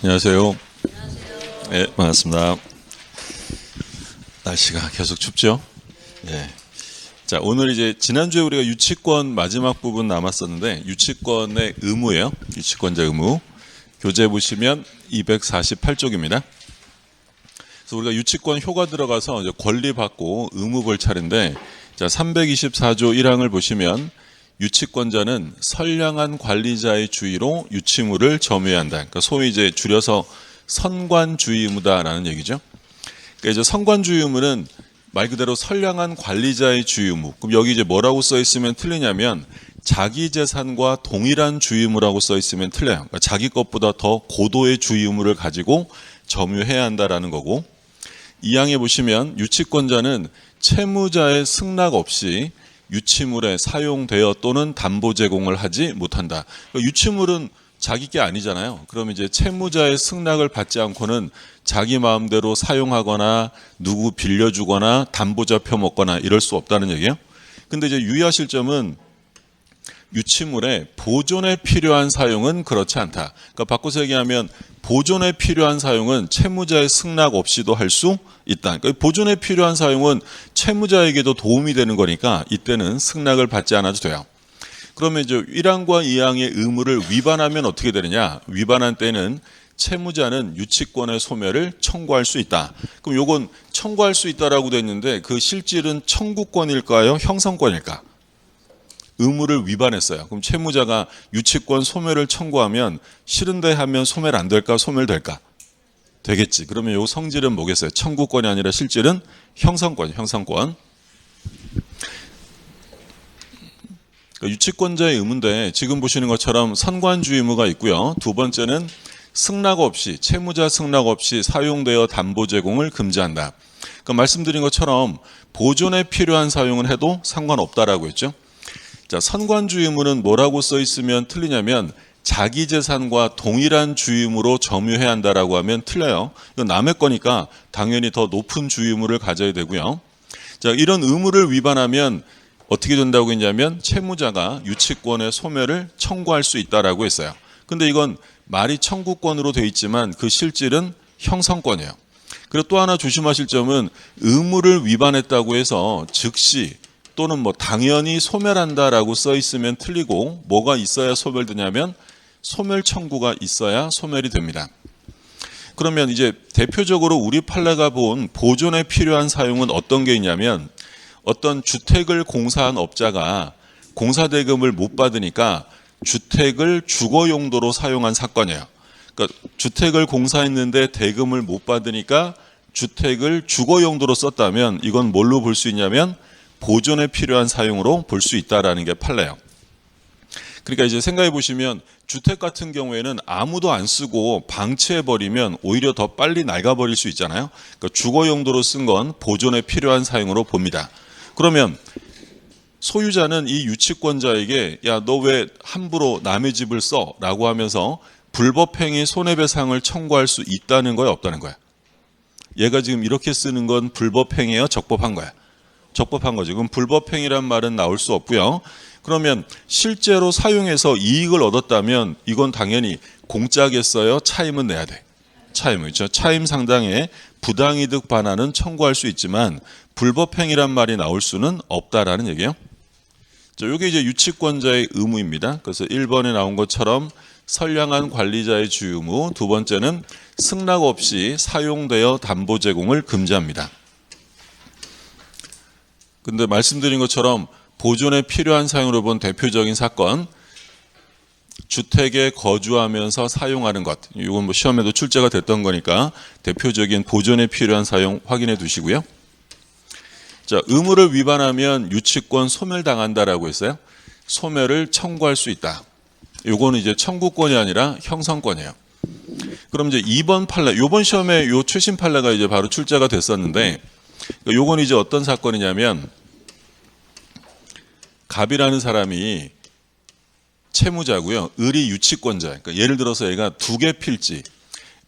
안녕하세요. 네, 반갑습니다. 날씨가 계속 춥죠? 네. 자, 오늘 이제 지난주에 우리가 유치권 마지막 부분 남았었는데 유치권의 의무예요. 유치권자 의무. 교재 보시면 248쪽입니다. 그래서 우리가 유치권 효가 들어가서 이제 권리 받고 의무 볼 차례인데, 자, 324조 1항을 보시면 유치권자는 선량한 관리자의 주의로 유치물을 점유해야 한다. 그러니까 소위 이제 줄여서 선관주의 의무다라는 얘기죠. 그러니까 이제 선관주의 의무는 말 그대로 선량한 관리자의 주의 의무. 그럼 여기 이제 뭐라고 써 있으면 틀리냐면 자기 재산과 동일한 주의 의무라고 써 있으면 틀려요. 그러니까 자기 것보다 더 고도의 주의 의무를 가지고 점유해야 한다라는 거고, 이 항에 보시면 유치권자는 채무자의 승낙 없이 유치물에 사용되어 또는 담보 제공을 하지 못한다. 그러니까 유치물은 자기 게 아니잖아요. 그럼 이제 채무자의 승낙을 받지 않고는 자기 마음대로 사용하거나 누구 빌려주거나 담보자 펴먹거나 이럴 수 없다는 얘기예요. 근데 이제 유의하실 점은 유치물의 보존에 필요한 사용은 그렇지 않다. 그러니까 바꿔서 얘기하면 보존에 필요한 사용은 채무자의 승낙 없이도 할 수 있다. 그러니까 보존에 필요한 사용은 채무자에게도 도움이 되는 거니까 이때는 승낙을 받지 않아도 돼요. 그러면 이제 1항과 2항의 의무를 위반하면 어떻게 되느냐? 위반한 때는 채무자는 유치권의 소멸을 청구할 수 있다. 그럼 요건 청구할 수 있다라고 돼 있는데 그 실질은 청구권일까요? 형성권일까? 의무를 위반했어요. 그럼 채무자가 유치권 소멸을 청구하면 싫은데 하면 소멸 안 될까? 소멸될까? 되겠지. 그러면 요 성질은 뭐겠어요? 청구권이 아니라 실질은 형성권. 그러니까 유치권자의 의무인데 지금 보시는 것처럼 선관주의 의무가 있고요. 두 번째는 승낙 없이, 채무자 승낙 없이 사용되어 담보 제공을 금지한다. 그러니까 말씀드린 것처럼 보존에 필요한 사용은 해도 상관없다라고 했죠. 자, 선관주의 의무는 뭐라고 써 있으면 틀리냐면 자기 재산과 동일한 주의 의무로 점유해야 한다라고 하면 틀려요. 이건 남의 거니까 당연히 더 높은 주의 의무를 가져야 되고요. 자, 이런 의무를 위반하면 어떻게 된다고 했냐면 채무자가 유치권의 소멸을 청구할 수 있다라고 했어요. 근데 이건 말이 청구권으로 돼 있지만 그 실질은 형성권이에요. 그리고 또 하나 조심하실 점은 의무를 위반했다고 해서 즉시 또는 뭐 당연히 소멸한다라고 써 있으면 틀리고, 뭐가 있어야 소멸되냐면 소멸 청구가 있어야 소멸이 됩니다. 그러면 이제 대표적으로 우리 판례가 본 보존에 필요한 사용은 어떤 게 있냐면 어떤 주택을 공사한 업자가 공사대금을 못 받으니까 주택을 주거 용도로 사용한 사건이에요. 그러니까 주택을 공사했는데 대금을 못 받으니까 주택을 주거 용도로 썼다면 이건 뭘로 볼 수 있냐면 보존에 필요한 사용으로 볼 수 있다라는 게 판례예요. 그러니까 이제 생각해 보시면 주택 같은 경우에는 아무도 안 쓰고 방치해버리면 오히려 더 빨리 낡아버릴 수 있잖아요. 그러니까 주거 용도로 쓴 건 보존에 필요한 사용으로 봅니다. 그러면 소유자는 이 유치권자에게 야, 너 왜 함부로 남의 집을 써? 라고 하면서 불법행위 손해배상을 청구할 수 있다는 거야, 없다는 거야? 얘가 지금 이렇게 쓰는 건 불법행위예요, 적법한 거야? 적법한 거죠. 그럼 불법행위란 말은 나올 수 없고요. 그러면 실제로 사용해서 이익을 얻었다면 이건 당연히 공짜겠어요? 차임은 내야 돼. 차임, 그렇죠? 차임 상당의 부당이득 반환은 청구할 수 있지만 불법행위란 말이 나올 수는 없다라는 얘기예요. 자, 이게 이제 유치권자의 의무입니다. 그래서 1번에 나온 것처럼 선량한 관리자의 주의 의무, 두 번째는 승낙 없이 사용되어 담보 제공을 금지합니다. 근데 말씀드린 것처럼 보존에 필요한 사용으로 본 대표적인 사건, 주택에 거주하면서 사용하는 것. 이건 뭐 시험에도 출제가 됐던 거니까 대표적인 보존에 필요한 사용 확인해 두시고요. 자, 의무를 위반하면 유치권 소멸당한다라고 했어요. 소멸을 청구할 수 있다. 요거는 이제 청구권이 아니라 형성권이에요. 그럼 이제 2번 판례, 요번 시험에 요 최신 판례가 이제 바로 출제가 됐었는데, 요건 이제 어떤 사건이냐면 갑이라는 사람이 채무자고요. 을이 유치권자. 그러니까 예를 들어서 얘가 두 개 필지,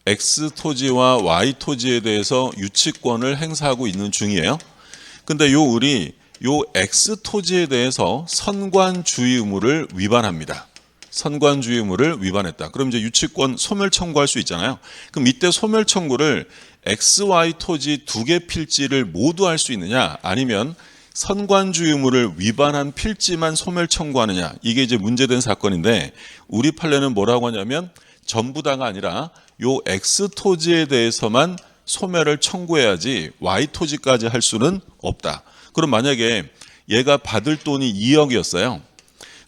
X 토지와 Y 토지에 대해서 유치권을 행사하고 있는 중이에요. 근데 요 을이 요 X 토지에 대해서 선관주의 의무를 위반합니다. 선관주의무를 위반했다. 그럼 이제 유치권 소멸 청구할 수 있잖아요. 그럼 이때 소멸 청구를 XY 토지 2개 필지를 모두 할 수 있느냐, 아니면 선관주의무를 위반한 필지만 소멸 청구하느냐, 이게 이제 문제된 사건인데, 우리 판례는 뭐라고 하냐면 전부 다가 아니라 요 X 토지에 대해서만 소멸을 청구해야지 Y 토지까지 할 수는 없다. 그럼 만약에 얘가 받을 돈이 2억이었어요.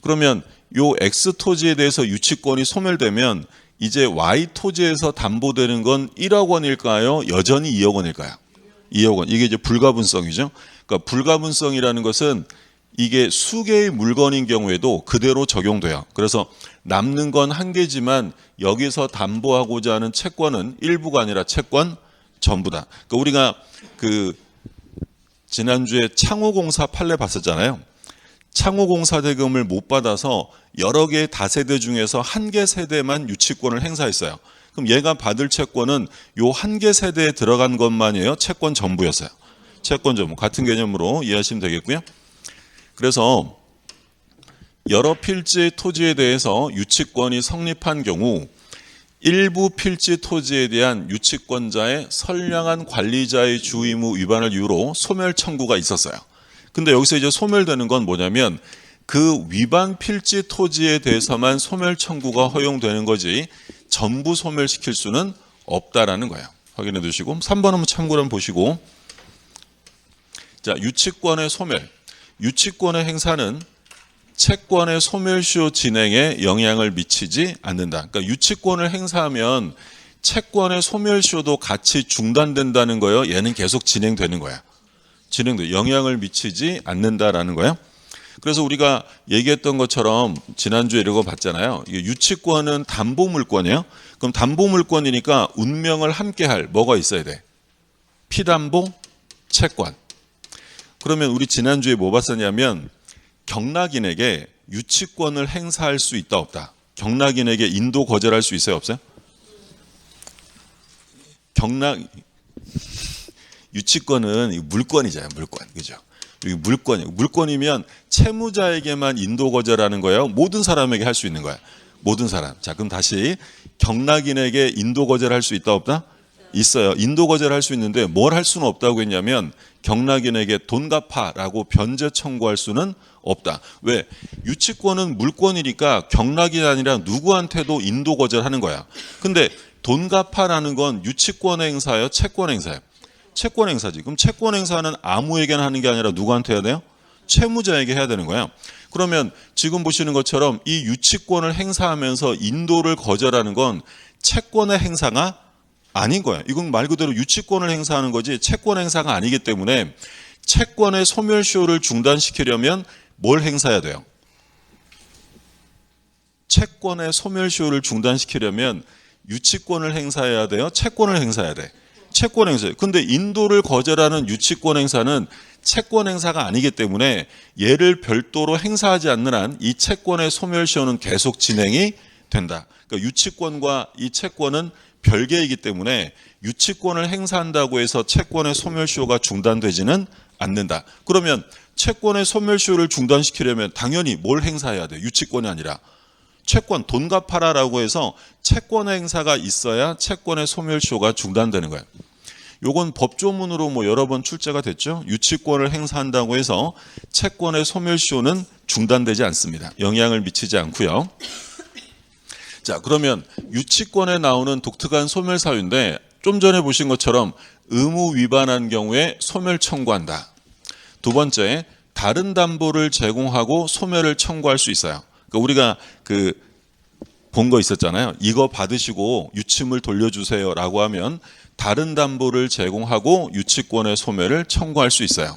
그러면 요 X 토지에 대해서 유치권이 소멸되면 이제 Y 토지에서 담보되는 건 1억 원일까요? 여전히 2억 원일까요? 2억 원. 이게 이제 불가분성이죠. 그러니까 불가분성이라는 것은 이게 수개의 물건인 경우에도 그대로 적용돼요. 그래서 남는 건 한 개지만 여기서 담보하고자 하는 채권은 일부가 아니라 채권 전부다. 그러니까 우리가 지난주에 창호공사 판례 봤었잖아요. 창호공사 대금을 못 받아서 여러 개의 다세대 중에서 한 개 세대만 유치권을 행사했어요. 그럼 얘가 받을 채권은 요 한 개 세대에 들어간 것만이에요? 채권 전부였어요? 채권 전부. 같은 개념으로 이해하시면 되겠고요. 그래서 여러 필지의 토지에 대해서 유치권이 성립한 경우 일부 필지 토지에 대한 유치권자의 선량한 관리자의 주의무 위반을 이유로 소멸 청구가 있었어요. 근데 여기서 이제 소멸되는 건 뭐냐면 그 위반 필지 토지에 대해서만 소멸 청구가 허용되는 거지 전부 소멸시킬 수는 없다라는 거예요. 확인해 두시고 3번 한번 참고를 한번 보시고, 자, 유치권의 소멸. 유치권의 행사는 채권의 소멸시효 진행에 영향을 미치지 않는다. 그러니까 유치권을 행사하면 채권의 소멸시효도 같이 중단된다는 거예요. 얘는 계속 진행되는 거야. 진행돼. 영향을 미치지 않는다라는 거예요. 그래서 우리가 얘기했던 것처럼 지난주에 이거 봤잖아요. 이게 유치권은 담보물권이에요. 그럼 담보물권이니까 운명을 함께할 뭐가 있어야 돼? 피담보, 채권. 그러면 우리 지난주에 뭐 봤었냐면 경락인에게 유치권을 행사할 수 있다 없다? 경락인에게 인도 거절할 수 있어요 없어요? 유치권은 물권이잖아요. 물권. 그죠? 물권이면 채무자에게만 인도 거절하는 거예요. 모든 사람에게 할 수 있는 거야. 모든 사람. 자, 그럼 다시 경락인에게 인도 거절할 수 있다 없다? 있어요. 인도 거절할 수 있는데 뭘 할 수는 없다고 했냐면 경락인에게 돈 갚아라고 변제 청구할 수는 없다. 왜? 유치권은 물권이니까 경락이 아니라 누구한테도 인도 거절하는 거야. 근데 돈 갚아라는 건 유치권 행사예요? 채권 행사예요? 채권 행사지. 그럼 채권 행사는 아무에게나 하는 게 아니라 누구한테 해야 돼요? 채무자에게 해야 되는 거예요. 그러면 지금 보시는 것처럼 이 유치권을 행사하면서 인도를 거절하는 건 채권의 행사가 아닌 거예요. 이건 말 그대로 유치권을 행사하는 거지 채권 행사가 아니기 때문에 채권의 소멸시효를 중단시키려면 뭘 행사해야 돼요? 채권의 소멸시효를 중단시키려면 유치권을 행사해야 돼요? 채권을 행사해야 돼? 채권 행사. 근데 인도를 거절하는 유치권 행사는 채권 행사가 아니기 때문에 얘를 별도로 행사하지 않는 한 이 채권의 소멸시효는 계속 진행이 된다. 그러니까 유치권과 이 채권은 별개이기 때문에 유치권을 행사한다고 해서 채권의 소멸시효가 중단되지는 않는다. 그러면 채권의 소멸시효를 중단시키려면 당연히 뭘 행사해야 돼? 유치권이 아니라 채권, 돈 갚아라라고 해서 채권 행사가 있어야 채권의 소멸시효가 중단되는 거예요. 요건 법조문으로 뭐 여러 번 출제가 됐죠. 유치권을 행사한다고 해서 채권의 소멸시효는 중단되지 않습니다. 영향을 미치지 않고요. 자, 그러면 유치권에 나오는 독특한 소멸 사유인데 좀 전에 보신 것처럼 의무 위반한 경우에 소멸 청구한다. 두 번째, 다른 담보를 제공하고 소멸을 청구할 수 있어요. 그러니까 우리가 본 거 있었잖아요. 이거 받으시고 유치물 돌려주세요라고 하면 다른 담보를 제공하고 유치권의 소멸을 청구할 수 있어요.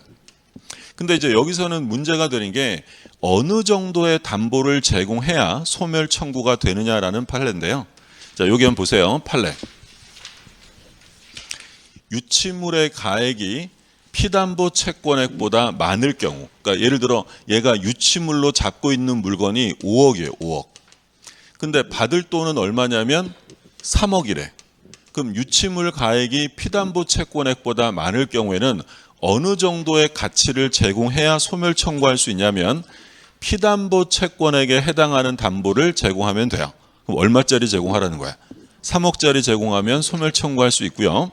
근데 이제 여기서는 문제가 되는 게 어느 정도의 담보를 제공해야 소멸 청구가 되느냐라는 판례인데요. 자, 여기 한번 보세요. 판례. 유치물의 가액이 피담보 채권액보다 많을 경우, 그러니까 예를 들어 얘가 유치물로 잡고 있는 물건이 5억이에요. 5억. 근데 받을 돈은 얼마냐면 3억이래. 그럼 유치물 가액이 피담보 채권액보다 많을 경우에는 어느 정도의 가치를 제공해야 소멸 청구할 수 있냐면 피담보 채권에게 해당하는 담보를 제공하면 돼요. 그럼 얼마짜리 제공하라는 거야? 3억짜리 제공하면 소멸 청구할 수 있고요.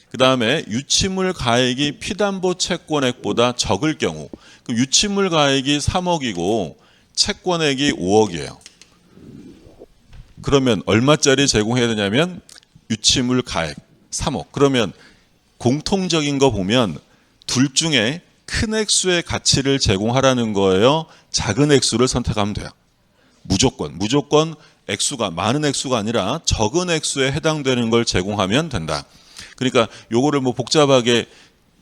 그 다음에 유치물 가액이 피담보 채권액보다 적을 경우, 그럼 유치물 가액이 3억이고 채권액이 5억이에요. 그러면 얼마짜리 제공해야 되냐면 유치물 가액 3억. 그러면 공통적인 거 보면 둘 중에 큰 액수의 가치를 제공하라는 거예요. 작은 액수를 선택하면 돼요. 무조건 액수가 많은 액수가 아니라 적은 액수에 해당되는 걸 제공하면 된다. 그러니까 요거를 뭐 복잡하게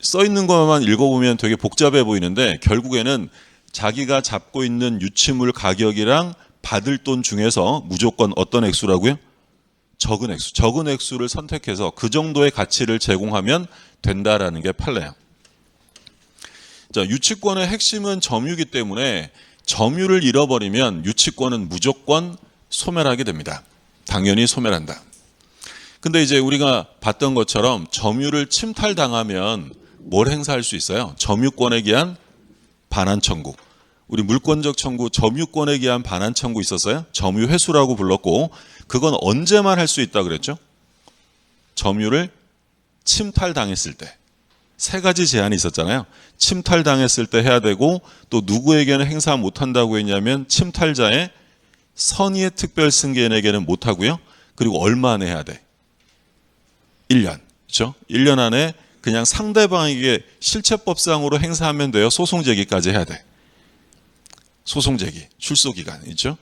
써 있는 것만 읽어보면 되게 복잡해 보이는데 결국에는 자기가 잡고 있는 유치물 가격이랑 받을 돈 중에서 무조건 어떤 액수라고요? 적은 액수를 선택해서 그 정도의 가치를 제공하면 된다라는 게 판례예요. 자, 유치권의 핵심은 점유이기 때문에 점유를 잃어버리면 유치권은 무조건 소멸하게 됩니다. 당연히 소멸한다. 근데 이제 우리가 봤던 것처럼 점유를 침탈당하면 뭘 행사할 수 있어요? 점유권에 기한 반환 청구. 우리 물권적 청구, 점유권에 기한 반환 청구 있었어요? 점유 회수라고 불렀고 그건 언제만 할 수 있다 그랬죠? 점유를 침탈당했을 때. 세 가지 제한이 있었잖아요. 침탈당했을 때 해야 되고 또 누구에게는 행사 못한다고 했냐면 침탈자의 선의의 특별 승계인에게는 못하고요. 그리고 얼마 안에 해야 돼? 1년. 그렇죠? 1년 안에 그냥 상대방에게 실체법상으로 행사하면 돼요. 소송 제기까지 해야 돼. 소송 제기, 출소 기간 있죠?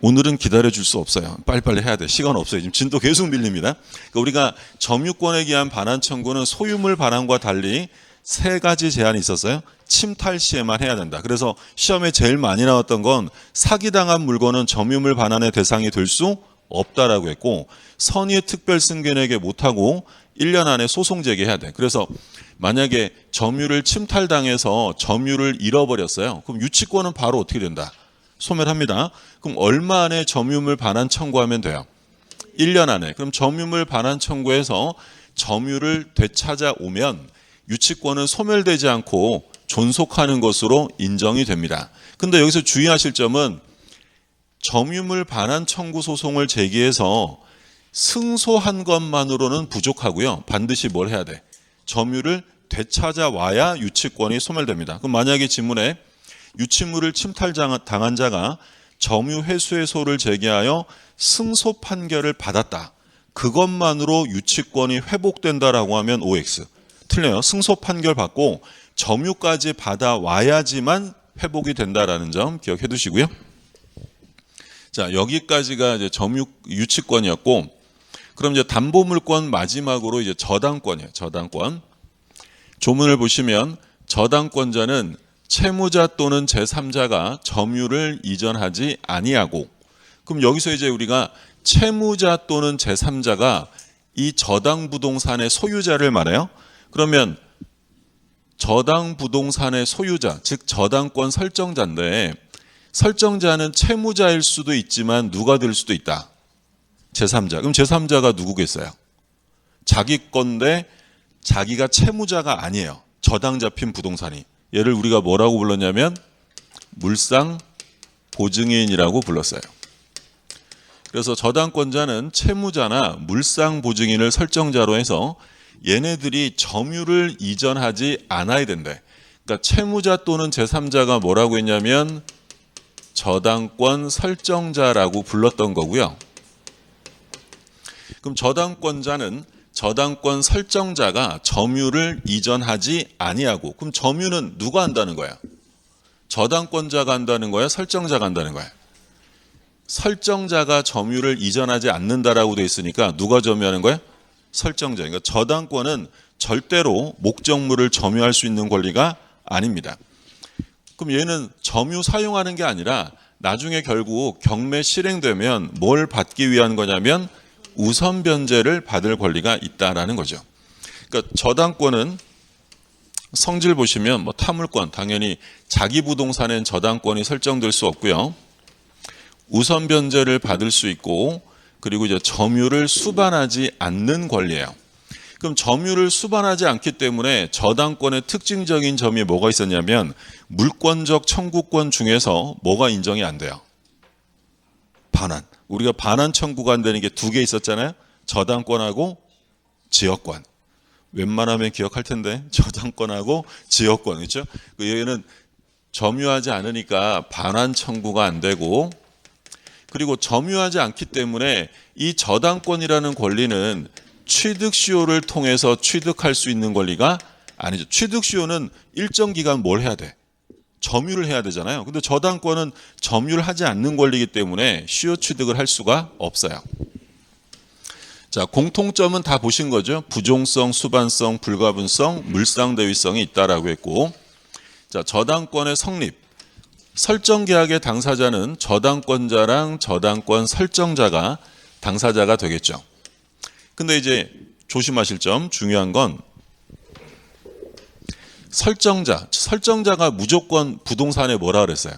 오늘은 기다려줄 수 없어요. 빨리빨리 해야 돼. 시간 없어요. 지금 진도 계속 밀립니다. 그러니까 우리가 점유권에 기한 반환 청구는 소유물 반환과 달리 세 가지 제한이 있었어요. 침탈 시에만 해야 된다. 그래서 시험에 제일 많이 나왔던 건 사기당한 물건은 점유물 반환의 대상이 될 수 없다라고 했고 선의의 특별 승계인에게 못하고 1년 안에 소송 제기해야 돼. 그래서 만약에 점유를 침탈당해서 점유를 잃어버렸어요. 그럼 유치권은 바로 어떻게 된다? 소멸합니다. 그럼 얼마 안에 점유물 반환 청구하면 돼요? 1년 안에. 그럼 점유물 반환 청구해서 점유를 되찾아오면 유치권은 소멸되지 않고 존속하는 것으로 인정이 됩니다. 근데 여기서 주의하실 점은 점유물 반환 청구 소송을 제기해서 승소한 것만으로는 부족하고요. 반드시 뭘 해야 돼? 점유를 되찾아와야 유치권이 소멸됩니다. 그럼 만약에 지문에 유치물을 침탈당한 자가 점유 회수해소를 제기하여 승소 판결을 받았다. 그것만으로 유치권이 회복된다라고 하면 OX. 틀려요. 승소 판결 받고 점유까지 받아와야지만 회복이 된다라는 점 기억해 두시고요. 자, 여기까지가 이제 유치권이었고, 그럼 이제 담보물권 마지막으로 이제 저당권이에요. 저당권. 조문을 보시면 저당권자는 채무자 또는 제3자가 점유를 이전하지 아니하고, 그럼 여기서 이제 우리가 채무자 또는 제3자가 이 저당 부동산의 소유자를 말해요. 그러면 저당 부동산의 소유자, 즉 저당권 설정자인데 설정자는 채무자일 수도 있지만 누가 될 수도 있다? 제3자. 그럼 제3자가 누구겠어요? 자기 건데 자기가 채무자가 아니에요. 저당 잡힌 부동산이. 얘를 우리가 뭐라고 불렀냐면 물상 보증인이라고 불렀어요. 그래서 저당권자는 채무자나 물상 보증인을 설정자로 해서 얘네들이 점유를 이전하지 않아야 된대. 그러니까 채무자 또는 제3자가 뭐라고 했냐면 저당권 설정자라고 불렀던 거고요. 그럼 저당권자는 저당권 설정자가 점유를 이전하지 아니하고, 그럼 점유는 누가 한다는 거야? 저당권자가 한다는 거야? 설정자가 한다는 거야? 설정자가 점유를 이전하지 않는다라고 돼 있으니까 누가 점유하는 거야? 설정자. 그러니까 저당권은 절대로 목적물을 점유할 수 있는 권리가 아닙니다. 그럼 얘는 점유 사용하는 게 아니라 나중에 결국 경매 실행되면 뭘 받기 위한 거냐면 우선 변제를 받을 권리가 있다라는 거죠. 그러니까 저당권은 성질 보시면 뭐 타물권, 당연히 자기 부동산엔 저당권이 설정될 수 없고요. 우선 변제를 받을 수 있고, 그리고 이제 점유를 수반하지 않는 권리예요. 그럼 점유를 수반하지 않기 때문에 저당권의 특징적인 점이 뭐가 있었냐면 물권적 청구권 중에서 뭐가 인정이 안 돼요? 반환. 우리가 반환 청구가 안 되는 게 두 개 있었잖아요. 저당권하고 지역권. 웬만하면 기억할 텐데 저당권하고 지역권. 그렇죠? 얘는 점유하지 않으니까 반환 청구가 안 되고, 그리고 점유하지 않기 때문에 이 저당권이라는 권리는 취득시효를 통해서 취득할 수 있는 권리가 아니죠. 취득시효는 일정 기간 뭘 해야 돼? 점유를 해야 되잖아요. 근데 저당권은 점유를 하지 않는 권리이기 때문에 시효 취득을 할 수가 없어요. 자, 공통점은 다 보신 거죠. 부종성, 수반성, 불가분성, 물상대위성이 있다라고 했고, 자, 저당권의 성립. 설정 계약의 당사자는 저당권자랑 저당권 설정자가 당사자가 되겠죠. 근데 이제 조심하실 점, 중요한 건 설정자가 무조건 부동산에 뭐라 그랬어요?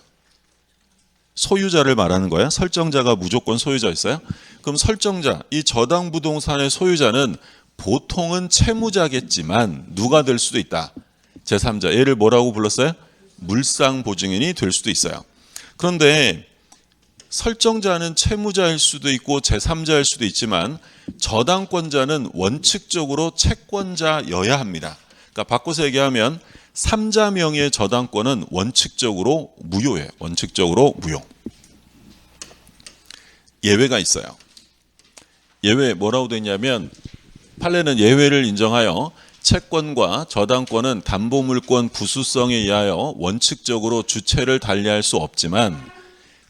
소유자를 말하는 거예요? 설정자가 무조건 소유자였어요? 그럼 설정자, 이 저당 부동산의 소유자는 보통은 채무자겠지만 누가 될 수도 있다. 제3자, 얘를 뭐라고 불렀어요? 물상보증인이 될 수도 있어요. 그런데 설정자는 채무자일 수도 있고 제3자일 수도 있지만 저당권자는 원칙적으로 채권자여야 합니다. 그러니까 바꿔서 얘기하면 3자 명의의 저당권은 원칙적으로 무효예요. 원칙적으로 무효. 예외가 있어요. 예외 뭐라고 되어 있냐면 판례는 예외를 인정하여 채권과 저당권은 담보물권 부수성에 의하여 원칙적으로 주체를 달리할 수 없지만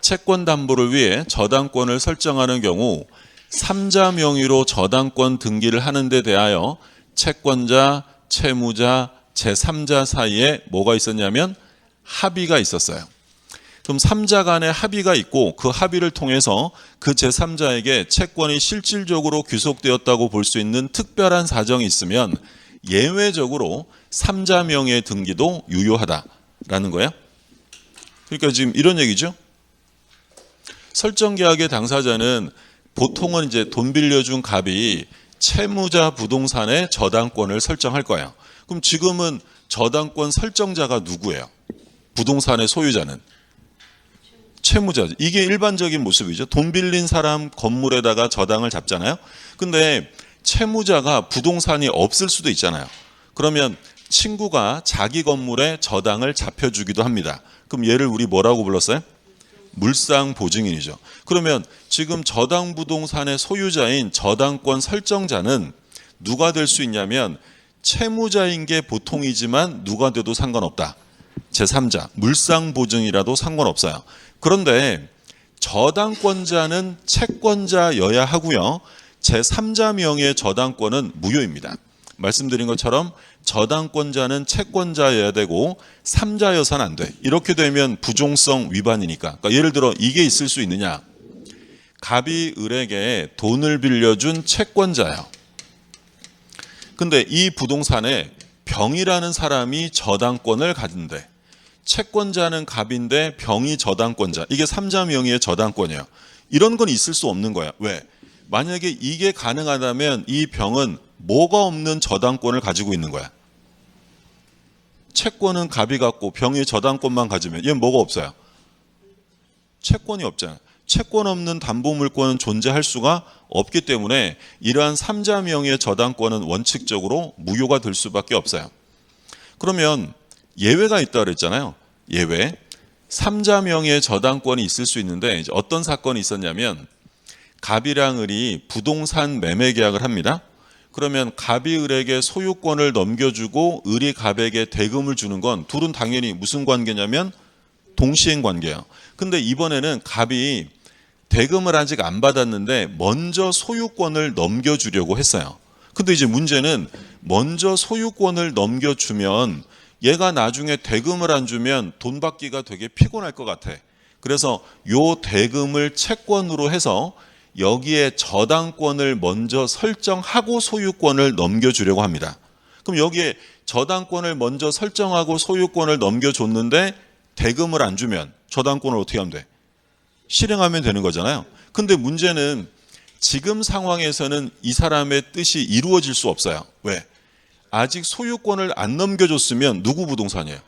채권 담보를 위해 저당권을 설정하는 경우 3자 명의로 저당권 등기를 하는 데 대하여 채권자, 채무자, 제3자 사이에 뭐가 있었냐면 합의가 있었어요. 그럼 3자 간에 합의가 있고 그 합의를 통해서 그 제3자에게 채권이 실질적으로 귀속되었다고 볼 수 있는 특별한 사정이 있으면 예외적으로 3자 명의의 등기도 유효하다라는 거예요. 그러니까 지금 이런 얘기죠. 설정계약의 당사자는 보통은 이제 돈 빌려준 갑이 채무자 부동산의 저당권을 설정할 거예요. 그럼 지금은 저당권 설정자가 누구예요? 부동산의 소유자는 채무자죠. 이게 일반적인 모습이죠. 돈 빌린 사람 건물에다가 저당을 잡잖아요. 근데 채무자가 부동산이 없을 수도 있잖아요. 그러면 친구가 자기 건물에 저당을 잡혀주기도 합니다. 그럼 얘를 우리 뭐라고 불렀어요? 물상보증인이죠. 그러면 지금 저당 부동산의 소유자인 저당권 설정자는 누가 될 수 있냐면 채무자인 게 보통이지만 누가 돼도 상관없다. 제3자, 물상보증이라도 상관없어요. 그런데 저당권자는 채권자여야 하고요. 제3자 명의의 저당권은 무효입니다. 말씀드린 것처럼 저당권자는 채권자여야 되고 3자여서는 안 돼. 이렇게 되면 부종성 위반이니까. 그러니까 예를 들어 이게 있을 수 있느냐. 갑이 을에게 돈을 빌려준 채권자예요. 근데 이 부동산에 병이라는 사람이 저당권을 가진대. 채권자는 갑인데 병이 저당권자. 이게 3자 명의의 저당권이에요. 이런 건 있을 수 없는 거야. 왜? 만약에 이게 가능하다면 이 병은 뭐가 없는 저당권을 가지고 있는 거야. 채권은 갑이 갖고 병이 저당권만 가지면 얘는 뭐가 없어요? 채권이 없잖아요. 채권 없는 담보물권은 존재할 수가 없기 때문에 이러한 3자 명의의 저당권은 원칙적으로 무효가 될 수밖에 없어요. 그러면 예외가 있다고 그랬잖아요. 예외. 3자 명의의 저당권이 있을 수 있는데 이제 어떤 사건이 있었냐면 갑이랑 을이 부동산 매매 계약을 합니다. 그러면 갑이 을에게 소유권을 넘겨주고 을이 갑에게 대금을 주는 건 둘은 당연히 무슨 관계냐면 동시행 관계예요. 근데 이번에는 갑이 대금을 아직 안 받았는데 먼저 소유권을 넘겨주려고 했어요. 근데 이제 문제는 먼저 소유권을 넘겨주면 얘가 나중에 대금을 안 주면 돈 받기가 되게 피곤할 것 같아. 그래서 요 대금을 채권으로 해서 여기에 저당권을 먼저 설정하고 소유권을 넘겨주려고 합니다. 그럼 여기에 저당권을 먼저 설정하고 소유권을 넘겨줬는데 대금을 안 주면 저당권을 어떻게 하면 돼? 실행하면 되는 거잖아요. 근데 문제는 지금 상황에서는 이 사람의 뜻이 이루어질 수 없어요. 왜? 아직 소유권을 안 넘겨줬으면 누구 부동산이에요?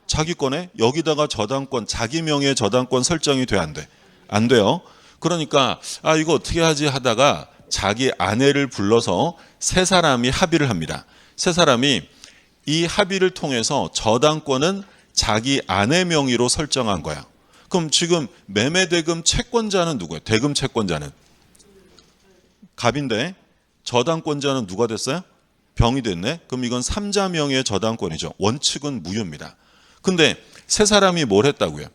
자기 거네? 여기다가 저당권, 자기 명의의 저당권 설정이 돼, 안 돼? 안 돼요. 그러니까 이거 어떻게 하지 하다가 자기 아내를 불러서 세 사람이 합의를 합니다. 세 사람이 이 합의를 통해서 저당권은 자기 아내 명의로 설정한 거야. 그럼 지금 매매대금 채권자는 누구예요? 대금 채권자는 갑인데 저당권자는 누가 됐어요? 병이 됐네. 그럼 이건 3자 명의의 저당권이죠. 원칙은 무효입니다. 근데 세 사람이 뭘 했다고요?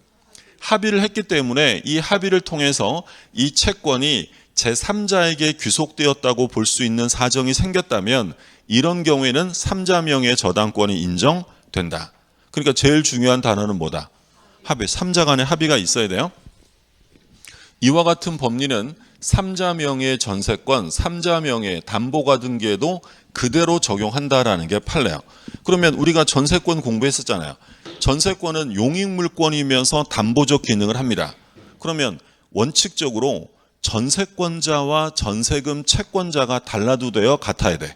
합의를 했기 때문에 이 합의를 통해서 이 채권이 제3자에게 귀속되었다고 볼 수 있는 사정이 생겼다면 이런 경우에는 3자 명의의 저당권이 인정된다. 그러니까 제일 중요한 단어는 뭐다? 합의. 3자 간의 합의가 있어야 돼요. 이와 같은 법리는 3자 명의의 전세권, 3자 명의의 담보가 등기에도 그대로 적용한다라는 게 판례예요. 그러면 우리가 전세권 공부했었잖아요. 전세권은 용익물권이면서 담보적 기능을 합니다. 그러면 원칙적으로 전세권자와 전세금 채권자가 달라도 돼요? 같아야 돼?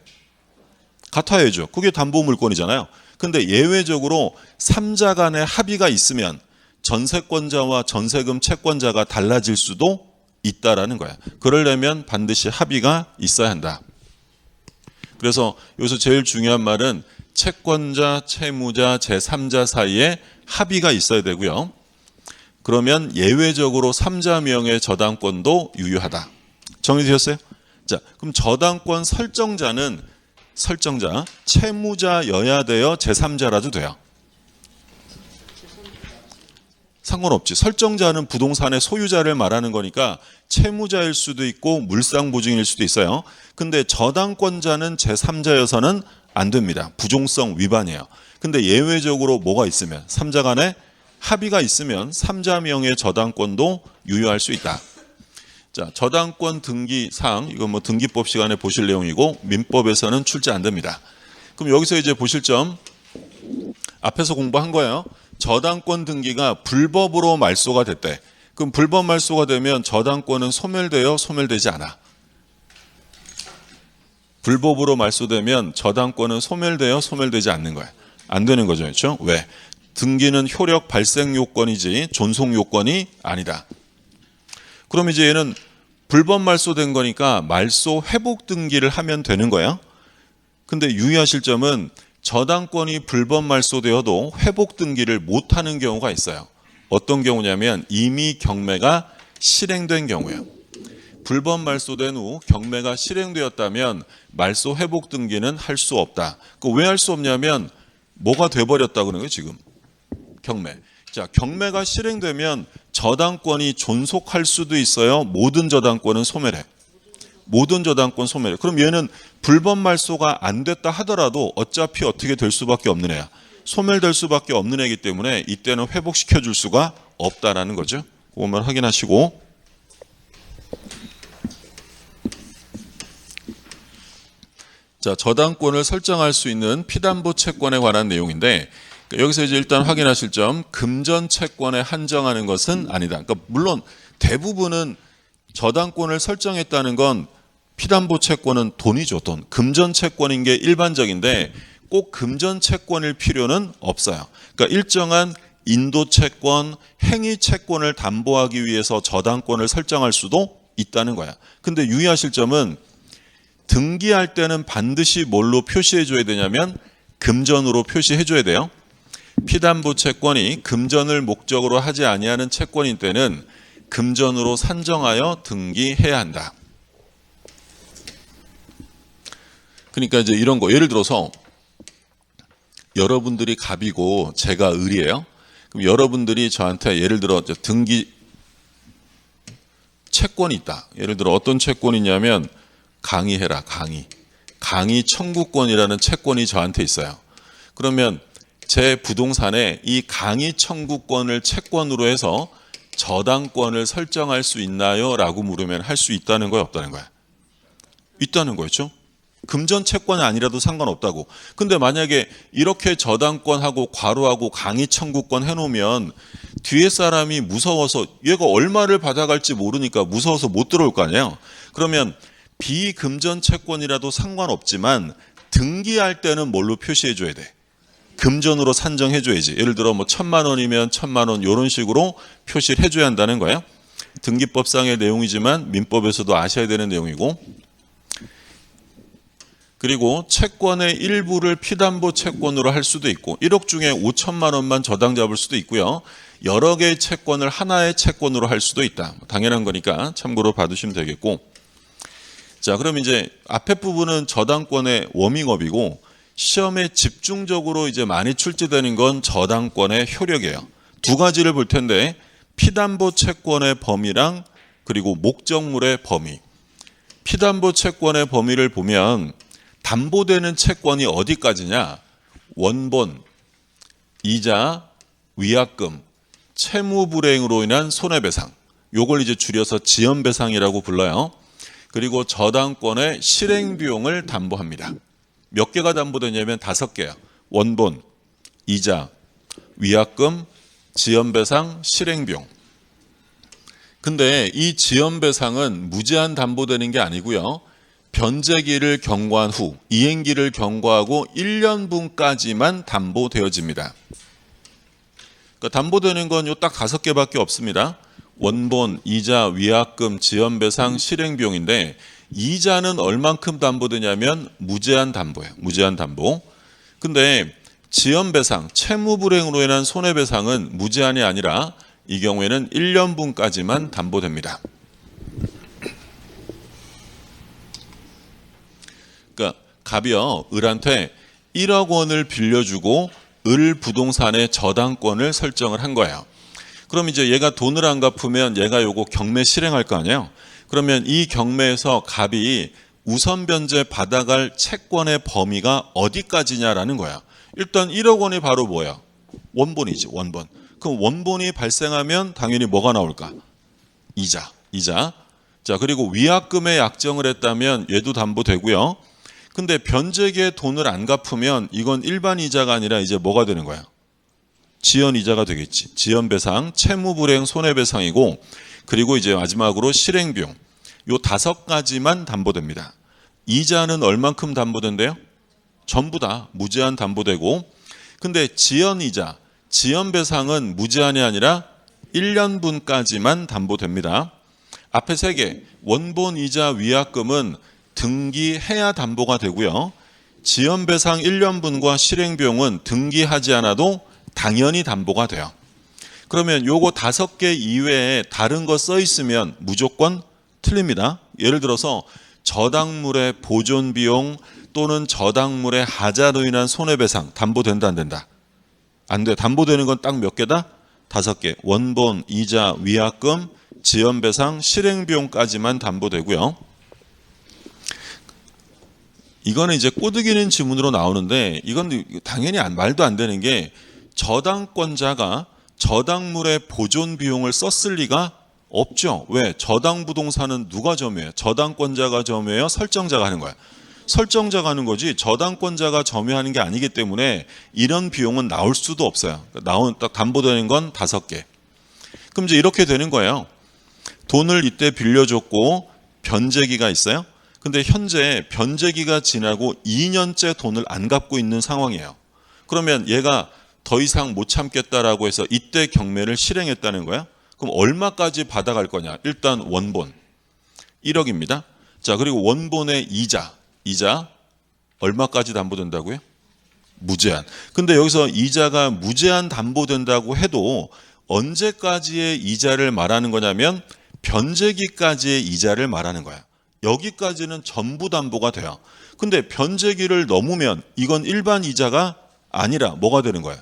같아야죠. 그게 담보물권이잖아요. 근데 예외적으로 3자 간의 합의가 있으면 전세권자와 전세금 채권자가 달라질 수도 있다라는 거야. 그러려면 반드시 합의가 있어야 한다. 그래서 여기서 제일 중요한 말은 채권자, 채무자, 제3자 사이에 합의가 있어야 되고요. 그러면 예외적으로 3자 명의 저당권도 유효하다. 정리되셨어요? 자, 그럼 저당권 설정자, 채무자여야 돼요? 제3자라도 돼요? 상관없지. 설정자는 부동산의 소유자를 말하는 거니까 채무자일 수도 있고 물상보증일 수도 있어요. 근데 저당권자는 제3자여서는 안 됩니다. 부종성 위반이에요. 근데 예외적으로 뭐가 있으면 3자 간에 합의가 있으면 3자 명의 저당권도 유효할 수 있다. 자, 저당권 등기사항, 이건 뭐 등기법 시간에 보실 내용이고 민법에서는 출제 안 됩니다. 그럼 여기서 이제 보실 점 앞에서 공부한 거예요. 저당권 등기가 불법으로 말소가 됐대. 그럼 불법 말소가 되면 저당권은 소멸돼요? 소멸되지 않아? 불법으로 말소되면 저당권은 소멸돼요? 소멸되지 않는 거야? 안 되는 거죠. 그렇죠? 왜? 등기는 효력 발생 요건이지 존속 요건이 아니다. 그럼 이제 얘는 불법 말소된 거니까 말소 회복 등기를 하면 되는 거예요. 근데 유의하실 점은 저당권이 불법 말소되어도 회복 등기를 못하는 경우가 있어요. 어떤 경우냐면 이미 경매가 실행된 경우예요. 불법 말소된 후 경매가 실행되었다면 말소 회복 등기는 할 수 없다. 왜 할 수 없냐면 뭐가 돼버렸다 그러는 거예요 지금. 경매. 자, 경매가 실행되면 저당권이 존속할 수도 있어요. 모든 저당권은 소멸해. 모든 저당권 소멸해. 그럼 얘는 불법 말소가 안 됐다 하더라도 어차피 어떻게 될 수밖에 없는 애야. 소멸될 수밖에 없는 애이기 때문에 이때는 회복시켜 줄 수가 없다라는 거죠. 그것만 확인하시고. 자, 저당권을 설정할 수 있는 피담보 채권에 관한 내용인데 여기서 이제 일단 확인하실 점, 금전 채권에 한정하는 것은 아니다. 그러니까 물론 대부분은 저당권을 설정했다는 건 피담보 채권은 돈이죠, 돈. 금전 채권인 게 일반적인데 꼭 금전 채권일 필요는 없어요. 그러니까 일정한 인도 채권, 행위 채권을 담보하기 위해서 저당권을 설정할 수도 있다는 거야. 근데 유의하실 점은 등기할 때는 반드시 뭘로 표시해 줘야 되냐면 금전으로 표시해 줘야 돼요. 피담보 채권이 금전을 목적으로 하지 아니하는 채권인 때는 금전으로 산정하여 등기해야 한다. 그러니까 이제 이런 거 예를 들어서 여러분들이 갑이고 제가 을이에요. 그럼 여러분들이 저한테 예를 들어 등기 채권이 있다. 예를 들어 어떤 채권이 있냐면 강의해라. 강의 청구권이라는 채권이 저한테 있어요. 그러면 제 부동산에 이 강의 청구권을 채권으로 해서 저당권을 설정할 수 있나요? 라고 물으면 할 수 있다는 거야, 없다는 거야? 있다는 거였죠. 금전 채권이 아니라도 상관없다고. 근데 만약에 이렇게 저당권하고 과로하고 강의 청구권 해놓으면 뒤에 사람이 무서워서 얘가 얼마를 받아갈지 모르니까 무서워서 못 들어올 거 아니에요. 그러면 비금전 채권이라도 상관없지만 등기할 때는 뭘로 표시해 줘야 돼? 금전으로 산정해 줘야지. 예를 들어 뭐 1,000만 원이면 1,000만 원 이런 식으로 표시를 해줘야 한다는 거예요. 등기법상의 내용이지만 민법에서도 아셔야 되는 내용이고, 그리고 채권의 일부를 피담보 채권으로 할 수도 있고 1억 중에 5천만 원만 저당 잡을 수도 있고요. 여러 개의 채권을 하나의 채권으로 할 수도 있다. 당연한 거니까 참고로 봐두시면 되겠고, 자, 그럼 이제 앞에 부분은 저당권의 워밍업이고 시험에 집중적으로 이제 많이 출제되는 건 저당권의 효력이에요. 두 가지를 볼 텐데 피담보 채권의 범위랑 그리고 목적물의 범위. 피담보 채권의 범위를 보면 담보되는 채권이 어디까지냐? 원본, 이자, 위약금, 채무 불이행으로 인한 손해배상. 요걸 이제 줄여서 지연배상이라고 불러요. 그리고 저당권의 실행비용을 담보합니다. 몇 개가 담보되냐면 5개요. 원본, 이자, 위약금, 지연배상, 실행비용. 근데 이 지연배상은 무제한 담보되는 게 아니고요. 변제기를 경과한 후 이행기를 경과하고 1년분까지만 담보되어집니다. 그러니까 담보되는 건 요 딱 5개밖에 없습니다. 원본, 이자, 위약금, 지연배상, 실행비용인데 이자는 얼만큼 담보되냐면 무제한 담보예요. 무제한 담보. 근데 지연배상, 채무불이행으로 인한 손해배상은 무제한이 아니라 이 경우에는 1년분까지만 담보됩니다. 그러니까 갑이요, 을한테 1억 원을 빌려주고 을 부동산의 저당권을 설정을 한 거예요. 그럼 이제 얘가 돈을 안 갚으면 얘가 요거 경매 실행할 거 아니에요. 그러면 이 경매에서 갑이 우선 변제 받아갈 채권의 범위가 어디까지냐라는 거야. 일단 1억 원이 바로 뭐야? 원본이지, 원본. 그럼 원본이 발생하면 당연히 뭐가 나올까? 이자. 자, 그리고 위약금에 약정을 했다면 얘도 담보되고요. 근데 변제기에 돈을 안 갚으면 이건 일반 이자가 아니라 이제 뭐가 되는 거야? 지연 이자가 되겠지. 지연 배상, 채무 불이행 손해배상이고, 그리고 이제 마지막으로 실행비용. 요 5가지만 담보됩니다. 이자는 얼만큼 담보된대요? 전부 다 무제한 담보되고, 근데 지연 이자, 지연 배상은 무제한이 아니라 1년분까지만 담보됩니다. 앞에 3개, 원본 이자 위약금은 등기해야 담보가 되고요. 지연 배상 1년분과 실행비용은 등기하지 않아도 당연히 담보가 돼요. 그러면 요거 5개 이외에 다른 거 써 있으면 무조건 틀립니다. 예를 들어서 저당물의 보존비용 또는 저당물의 하자로 인한 손해배상 담보된다 안 된다? 안 돼. 담보되는 건 딱 몇 개다? 5개. 원본, 이자, 위약금, 지연배상, 실행비용까지만 담보되고요. 이거는 이제 꼬드기는 지문으로 나오는데 이건 당연히 말도 안 되는 게 저당권자가 저당물의 보존 비용을 썼을 리가 없죠. 왜? 저당 부동산은 누가 점유해요? 저당권자가 점유해요? 설정자가 하는 거야. 설정자가 하는 거지 저당권자가 점유하는 게 아니기 때문에 이런 비용은 나올 수도 없어요. 딱 담보되는 건 5개. 그럼 이제 이렇게 되는 거예요. 돈을 이때 빌려줬고 변제기가 있어요. 근데 현재 변제기가 지나고 2년째 돈을 안 갚고 있는 상황이에요. 그러면 얘가 더 이상 못 참겠다라고 해서 이때 경매를 실행했다는 거야. 그럼 얼마까지 받아갈 거냐? 일단 원본 1억입니다. 자, 그리고 원본의 이자 얼마까지 담보된다고요? 무제한. 근데 여기서 이자가 무제한 담보된다고 해도 언제까지의 이자를 말하는 거냐면 변제기까지의 이자를 말하는 거야. 여기까지는 전부 담보가 돼요. 근데 변제기를 넘으면 이건 일반 이자가 아니라 뭐가 되는 거야?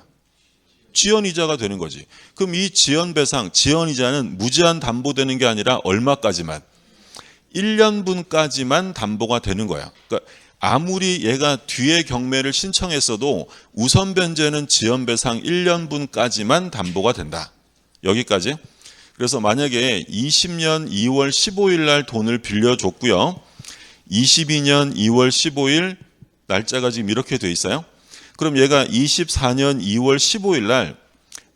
지연이자가 되는 거지. 그럼 이 지연배상, 지연이자는 무제한 담보되는 게 아니라 얼마까지만? 1년분까지만 담보가 되는 거야. 그러니까 아무리 얘가 뒤에 경매를 신청했어도 우선 변제는 지연배상 1년분까지만 담보가 된다. 여기까지. 그래서 만약에 20년 2월 15일 날 돈을 빌려줬고요. 22년 2월 15일 날짜가 지금 이렇게 돼 있어요. 그럼 얘가 24년 2월 15일 날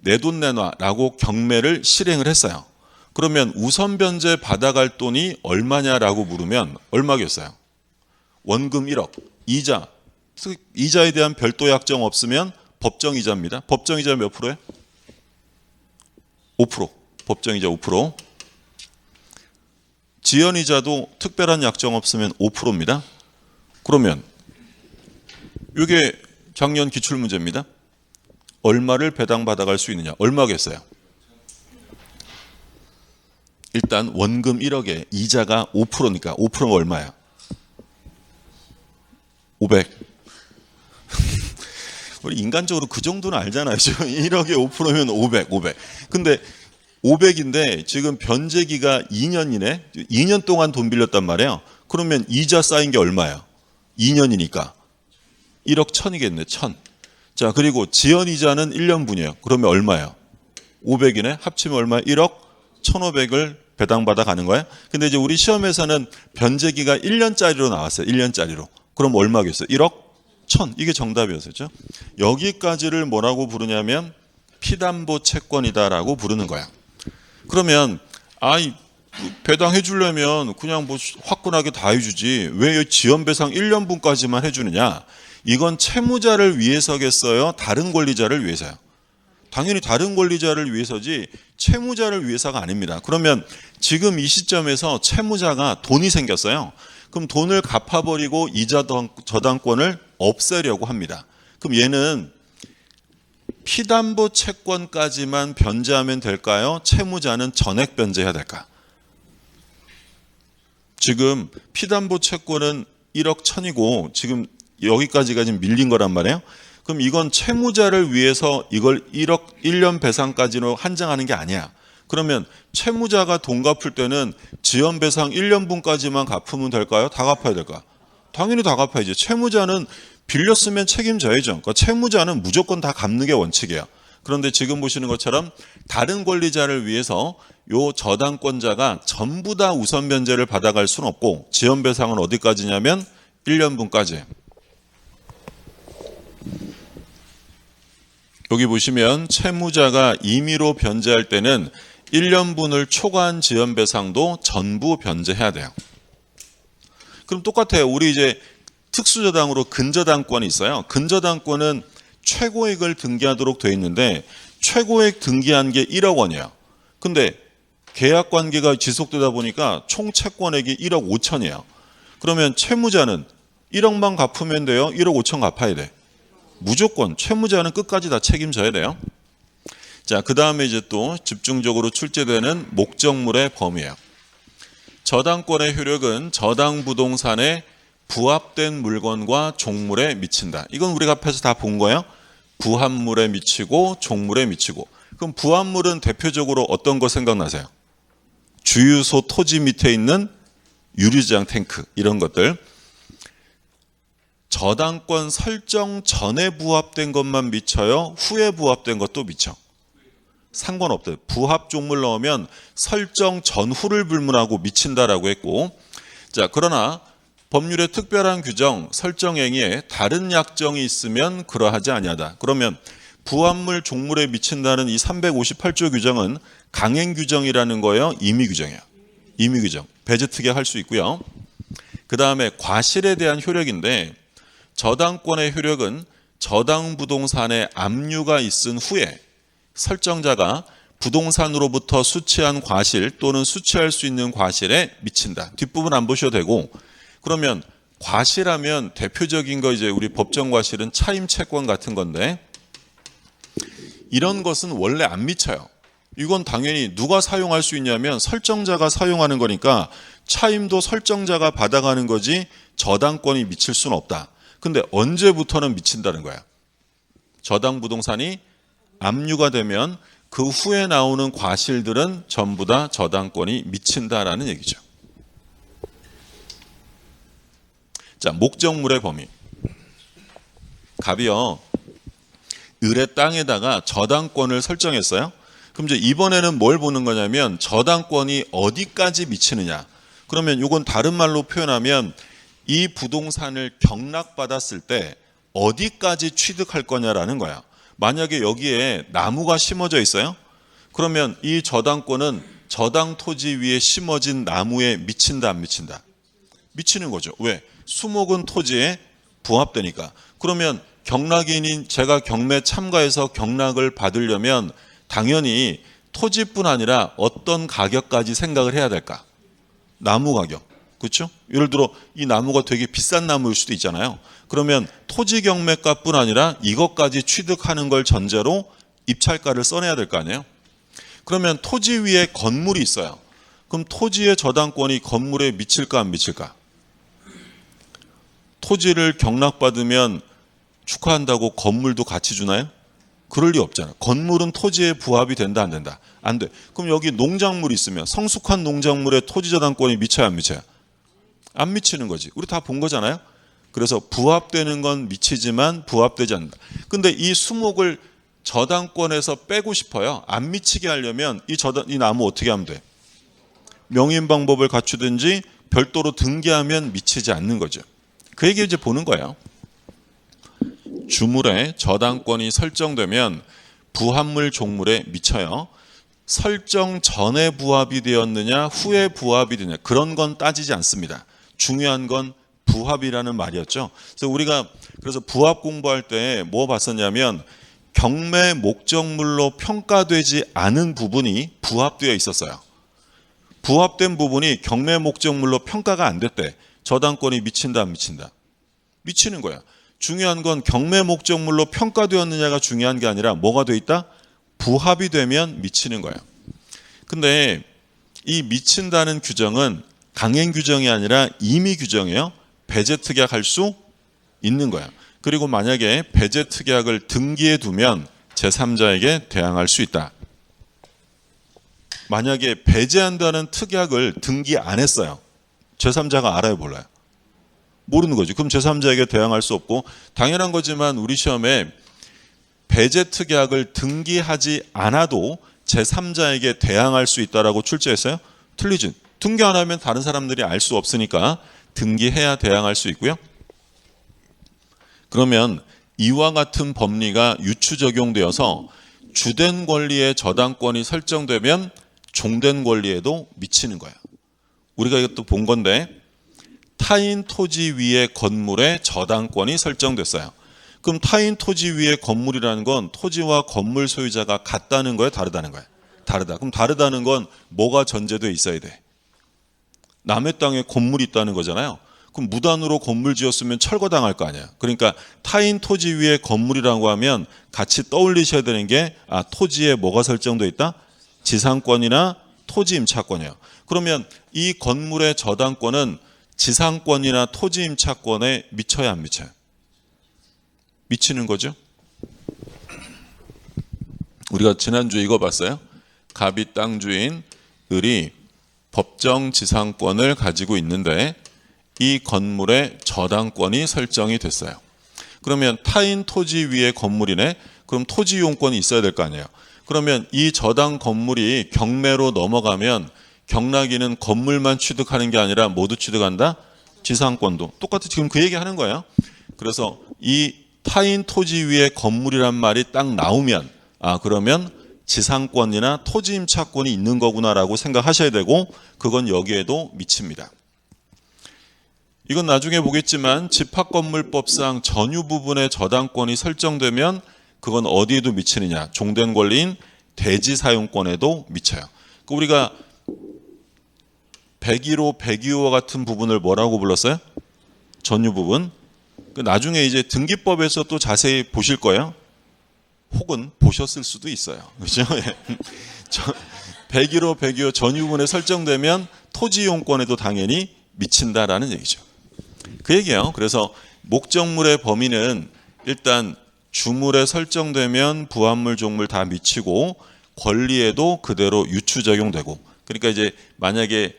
내 돈 내놔라고 경매를 실행을 했어요. 그러면 우선 변제 받아갈 돈이 얼마냐라고 물으면 얼마겠어요? 원금 1억, 이자에 대한 별도 약정 없으면 법정이자입니다. 법정이자 몇 프로예요? 5%. 법정이자 5%. 지연이자도 특별한 약정 없으면 5%입니다. 그러면 이게 작년 기출문제입니다. 얼마를 배당받아갈 수 있느냐? 얼마겠어요? 일단 원금 1억에 이자가 5%니까 5%가 얼마야? 500. 우리 인간적으로 그 정도는 알잖아요. 지금 1억에 5%면 500. 근데 500인데 지금 변제기가 2년이네. 2년 동안 돈 빌렸단 말이에요. 그러면 이자 쌓인 게 얼마야? 2년이니까 1억 1000이겠네. 1000. 자, 그리고 지연이자는 1년분이에요. 그러면 얼마예요? 500이네. 합치면 얼마야? 1억 1500을 배당받아 가는 거예요. 근데 이제 우리 시험에서는 변제기가 1년짜리로 나왔어요. 1년짜리로. 그럼 얼마겠어요? 1억 1000. 이게 정답이었었죠. 여기까지를 뭐라고 부르냐면 피담보 채권이다라고 부르는 거야. 그러면 배당해 주려면 그냥 뭐 화끈하게 다 해주지 왜 지연배상 1년분까지만 해주느냐. 이건 채무자를 위해서겠어요? 다른 권리자를 위해서요? 당연히 다른 권리자를 위해서지 채무자를 위해서가 아닙니다. 그러면 지금 이 시점에서 채무자가 돈이 생겼어요. 그럼 돈을 갚아버리고 이자 저당권을 없애려고 합니다. 그럼 얘는 피담보 채권까지만 변제하면 될까요? 채무자는 전액 변제해야 될까? 지금 피담보 채권은 1억 1000이고 지금 여기까지가 지금 밀린 거란 말이에요. 그럼 이건 채무자를 위해서 이걸 1억 1년 배상까지로 한정하는 게 아니야. 그러면 채무자가 돈 갚을 때는 지연배상 1년분까지만 갚으면 될까요? 다 갚아야 될까? 당연히 다 갚아야지. 채무자는 빌렸으면 책임져야죠. 그러니까 채무자는 무조건 다 갚는 게 원칙이에요. 그런데 지금 보시는 것처럼 다른 권리자를 위해서 요 저당권자가 전부 다 우선 변제를 받아갈 수는 없고 지연배상은 어디까지냐면 1년분까지. 여기 보시면 채무자가 임의로 변제할 때는 1년분을 초과한 지연배상도 전부 변제해야 돼요. 그럼 똑같아요. 우리 이제 특수저당으로 근저당권이 있어요. 근저당권은 최고액을 등기하도록 되어 있는데 최고액 등기한 게 1억 원이에요. 근데 계약 관계가 지속되다 보니까 총 채권액이 1억 5천이에요. 그러면 채무자는 1억만 갚으면 돼요? 1억 5천 갚아야 돼? 무조건 채무자는 끝까지 다 책임져야 돼요. 자, 그 다음에 이제 또 집중적으로 출제되는 목적물의 범위예요. 저당권의 효력은 저당 부동산에 부합된 물건과 종물에 미친다. 이건 우리가 앞에서 다 본 거예요. 부합물에 미치고 종물에 미치고. 그럼 부합물은 대표적으로 어떤 거 생각나세요? 주유소 토지 밑에 있는 유리장 탱크 이런 것들. 저당권 설정 전에 부합된 것만 미쳐요? 후에 부합된 것도 미쳐? 상관없대요. 부합 종물 넣으면 설정 전후를 불문하고 미친다라고 했고, 자, 그러나 법률의 특별한 규정, 설정 행위에 다른 약정이 있으면 그러하지 아니하다. 그러면 부합물 종물에 미친다는 이 358조 규정은 강행 규정이라는 거예요? 임의 규정이에요. 임의 규정. 배제 특약할 수 있고요. 그 다음에 과실에 대한 효력인데 저당권의 효력은 저당 부동산에 압류가 있은 후에 설정자가 부동산으로부터 수취한 과실 또는 수취할 수 있는 과실에 미친다. 뒷부분 안 보셔도 되고, 그러면 과실하면 대표적인 거 이제 우리 법정 과실은 차임 채권 같은 건데 이런 것은 원래 안 미쳐요. 이건 당연히 누가 사용할 수 있냐면 설정자가 사용하는 거니까 차임도 설정자가 받아가는 거지 저당권이 미칠 수는 없다. 근데 언제부터는 미친다는 거야? 저당 부동산이 압류가 되면 그 후에 나오는 과실들은 전부 다 저당권이 미친다라는 얘기죠. 자, 목적물의 범위. 갑이요, 을의 땅에다가 저당권을 설정했어요. 그럼 이제 이번에는 뭘 보는 거냐면 저당권이 어디까지 미치느냐. 그러면 이건 다른 말로 표현하면 이 부동산을 경락받았을 때 어디까지 취득할 거냐라는 거야. 만약에 여기에 나무가 심어져 있어요? 그러면 이 저당권은 저당 토지 위에 심어진 나무에 미친다, 안 미친다? 미치는 거죠. 왜? 수목은 토지에 부합되니까. 그러면 경락인인 제가 경매 참가해서 경락을 받으려면 당연히 토지뿐 아니라 어떤 가격까지 생각을 해야 될까? 나무 가격. 그렇죠? 예를 들어 이 나무가 되게 비싼 나무일 수도 있잖아요. 그러면 토지 경매가뿐 아니라 이것까지 취득하는 걸 전제로 입찰가를 써내야 될 거 아니에요? 그러면 토지 위에 건물이 있어요. 그럼 토지의 저당권이 건물에 미칠까 안 미칠까? 토지를 경락받으면 축하한다고 건물도 같이 주나요? 그럴 리 없잖아. 건물은 토지에 부합이 된다 안 된다? 안 돼. 그럼 여기 농작물이 있으면 성숙한 농작물에 토지 저당권이 미쳐야 안 미쳐요? 안 미치는 거지. 우리 다 본 거잖아요. 그래서 부합되는 건 미치지만 부합되지 않는다. 근데 이 수목을 저당권에서 빼고 싶어요. 안 미치게 하려면 이 나무 어떻게 하면 돼? 명인 방법을 갖추든지 별도로 등기하면 미치지 않는 거죠. 그 얘기 이제 보는 거예요. 주물에 저당권이 설정되면 부합물 종물에 미쳐요. 설정 전에 부합이 되었느냐 후에 부합이 되느냐 그런 건 따지지 않습니다. 중요한 건 부합이라는 말이었죠. 그래서 우리가 부합 공부할 때 뭐 봤었냐면 경매 목적물로 평가되지 않은 부분이 부합되어 있었어요. 부합된 부분이 경매 목적물로 평가가 안 됐대. 저당권이 미친다 안 미친다? 미치는 거야. 중요한 건 경매 목적물로 평가되었느냐가 중요한 게 아니라 뭐가 돼 있다? 부합이 되면 미치는 거예요. 근데 이 미친다는 규정은 강행 규정이 아니라 임의 규정이에요. 배제 특약할 수 있는 거야. 그리고 만약에 배제 특약을 등기해 두면 제3자에게 대항할 수 있다. 만약에 배제한다는 특약을 등기 안 했어요. 제3자가 알아요, 몰라요? 모르는 거지. 그럼 제3자에게 대항할 수 없고 당연한 거지만 우리 시험에 배제 특약을 등기하지 않아도 제3자에게 대항할 수 있다라고 출제했어요? 틀리지. 등기 안 하면 다른 사람들이 알 수 없으니까 등기해야 대항할 수 있고요. 그러면 이와 같은 법리가 유추 적용되어서 주된 권리의 저당권이 설정되면 종된 권리에도 미치는 거예요. 우리가 이것도 본 건데 타인 토지 위의 건물에 저당권이 설정됐어요. 그럼 타인 토지 위의 건물이라는 건 토지와 건물 소유자가 같다는 거예요? 다르다는 거예요? 다르다. 그럼 다르다는 건 뭐가 전제되어 있어야 돼? 남의 땅에 건물이 있다는 거잖아요. 그럼 무단으로 건물 지었으면 철거당할 거 아니야. 그러니까 타인 토지 위에 건물이라고 하면 같이 떠올리셔야 되는 게 토지에 뭐가 설정되어 있다? 지상권이나 토지 임차권이에요. 그러면 이 건물의 저당권은 지상권이나 토지 임차권에 미쳐야 안 미쳐요? 미치는 거죠. 우리가 지난주에 이거 봤어요. 갑이 땅 주인 을이 법정 지상권을 가지고 있는데 이 건물의 저당권이 설정이 됐어요. 그러면 타인 토지 위에 건물이네. 그럼 토지 이용권이 있어야 될 거 아니에요. 그러면 이 저당 건물이 경매로 넘어가면 경락인은 건물만 취득하는 게 아니라 모두 취득한다? 지상권도. 똑같이 지금 그 얘기 하는 거예요. 그래서 이 타인 토지 위에 건물이란 말이 딱 나오면 그러면 지상권이나 토지 임차권이 있는 거구나라고 생각하셔야 되고 그건 여기에도 미칩니다. 이건 나중에 보겠지만 집합건물법상 전유 부분의 저당권이 설정되면 그건 어디에도 미치느냐? 종된 권리인 대지 사용권에도 미쳐요. 우리가 101호, 102호와 같은 부분을 뭐라고 불렀어요? 전유 부분. 나중에 이제 등기법에서 또 자세히 보실 거예요. 혹은 보셨을 수도 있어요. 그렇죠? 101호, 102호 전유 부분에 설정되면 토지 이용권에도 당연히 미친다라는 얘기죠. 그 얘기예요. 그래서 목적물의 범위는 일단 주물에 설정되면 부합물, 종물 다 미치고 권리에도 그대로 유추 적용되고 그러니까 이제 만약에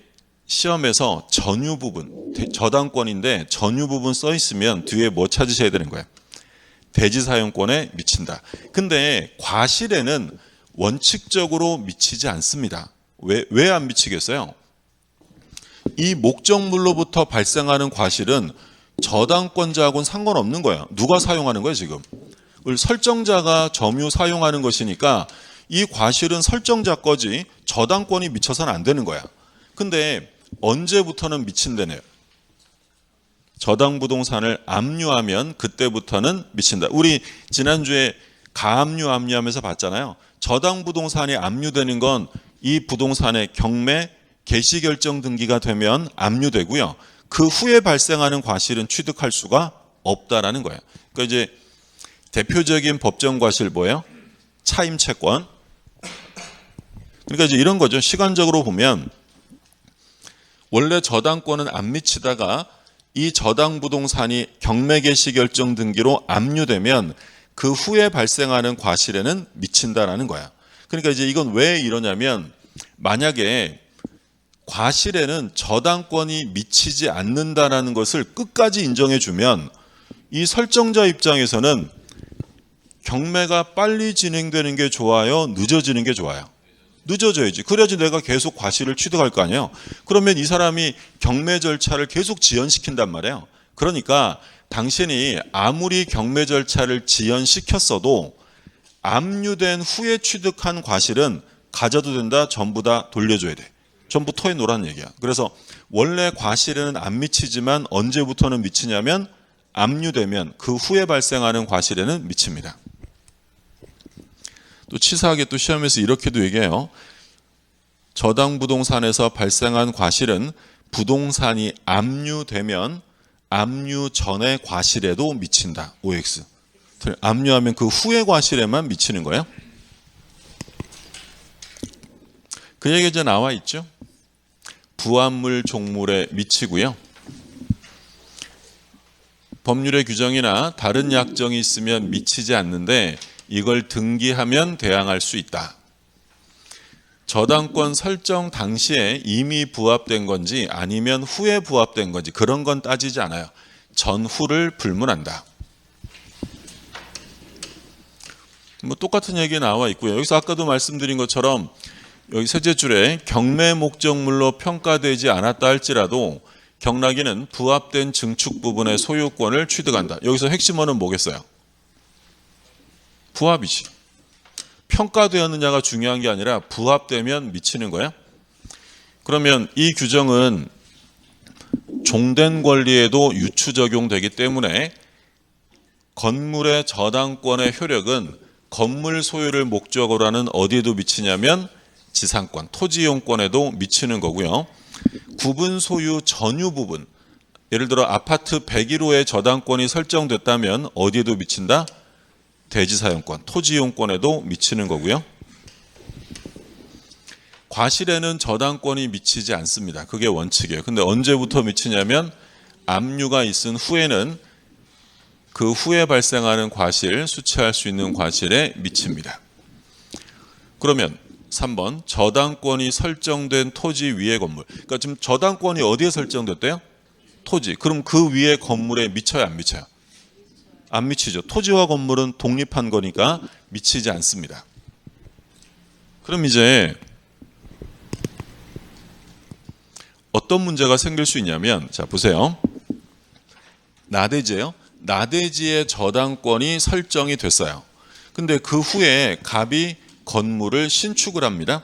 시험에서 전유 부분, 저당권인데 전유 부분 써 있으면 뒤에 뭐 찾으셔야 되는 거예요? 대지 사용권에 미친다. 근데 과실에는 원칙적으로 미치지 않습니다. 왜 안 미치겠어요? 이 목적물로부터 발생하는 과실은 저당권자하고는 상관없는 거예요. 누가 사용하는 거예요, 지금? 설정자가 점유 사용하는 것이니까 이 과실은 설정자 거지 저당권이 미쳐서는 안 되는 거야. 근데 언제부터는 미친다네요. 저당 부동산을 압류하면 그때부터는 미친다. 우리 지난주에 가압류 압류하면서 봤잖아요. 저당 부동산이 압류되는 건 이 부동산의 경매 개시 결정 등기가 되면 압류되고요. 그 후에 발생하는 과실은 취득할 수가 없다라는 거예요. 그러니까 이제 대표적인 법정 과실 뭐예요? 차임 채권. 그러니까 이제 이런 거죠. 시간적으로 보면 원래 저당권은 안 미치다가 이 저당 부동산이 경매 개시 결정 등기로 압류되면 그 후에 발생하는 과실에는 미친다라는 거야. 그러니까 이제 이건 왜 이러냐면 만약에 과실에는 저당권이 미치지 않는다라는 것을 끝까지 인정해 주면 이 설정자 입장에서는 경매가 빨리 진행되는 게 좋아요? 늦어지는 게 좋아요? 늦어져야지. 그래야지 내가 계속 과실을 취득할 거 아니에요. 그러면 이 사람이 경매 절차를 계속 지연시킨단 말이에요. 그러니까 당신이 아무리 경매 절차를 지연시켰어도 압류된 후에 취득한 과실은 가져도 된다. 전부 다 돌려줘야 돼. 전부 토해 놓으라는 얘기야. 그래서 원래 과실에는 안 미치지만 언제부터는 미치냐면 압류되면 그 후에 발생하는 과실에는 미칩니다. 또 치사하게 또 시험에서 이렇게도 얘기해요. 저당 부동산에서 발생한 과실은 부동산이 압류되면 압류 전의 과실에도 미친다. OX. 압류하면 그 후의 과실에만 미치는 거예요. 그 얘기 이제 나와 있죠. 부합물 종물에 미치고요. 법률의 규정이나 다른 약정이 있으면 미치지 않는데 이걸 등기하면 대항할 수 있다. 저당권 설정 당시에 이미 부합된 건지 아니면 후에 부합된 건지 그런 건 따지지 않아요. 전후를 불문한다. 뭐 똑같은 얘기 나와 있고요. 여기서 아까도 말씀드린 것처럼 여기 셋째 줄에 경매 목적물로 평가되지 않았다 할지라도 경락인은 부합된 증축 부분의 소유권을 취득한다. 여기서 핵심어는 뭐겠어요? 부합이지. 평가되었느냐가 중요한 게 아니라 부합되면 미치는 거야. 그러면 이 규정은 종된 권리에도 유추 적용되기 때문에 건물의 저당권의 효력은 건물 소유를 목적으로 하는 어디에도 미치냐면 지상권, 토지 이용권에도 미치는 거고요. 구분 소유 전유 부분, 예를 들어 아파트 101호의 저당권이 설정됐다면 어디에도 미친다? 대지사용권, 토지 이용권에도 미치는 거고요. 과실에는 저당권이 미치지 않습니다. 그게 원칙이에요. 근데 언제부터 미치냐면 압류가 있은 후에는 그 후에 발생하는 과실, 수취할 수 있는 과실에 미칩니다. 그러면 3번 저당권이 설정된 토지 위의 건물. 그러니까 지금 저당권이 어디에 설정됐대요? 토지. 그럼 그 위의 건물에 미쳐요, 안 미쳐요? 안 미치죠. 토지와 건물은 독립한 거니까 미치지 않습니다. 그럼 이제 어떤 문제가 생길 수 있냐면, 자 보세요. 나대지예요. 나대지의 저당권이 설정이 됐어요. 근데 그 후에 갑이 건물을 신축을 합니다.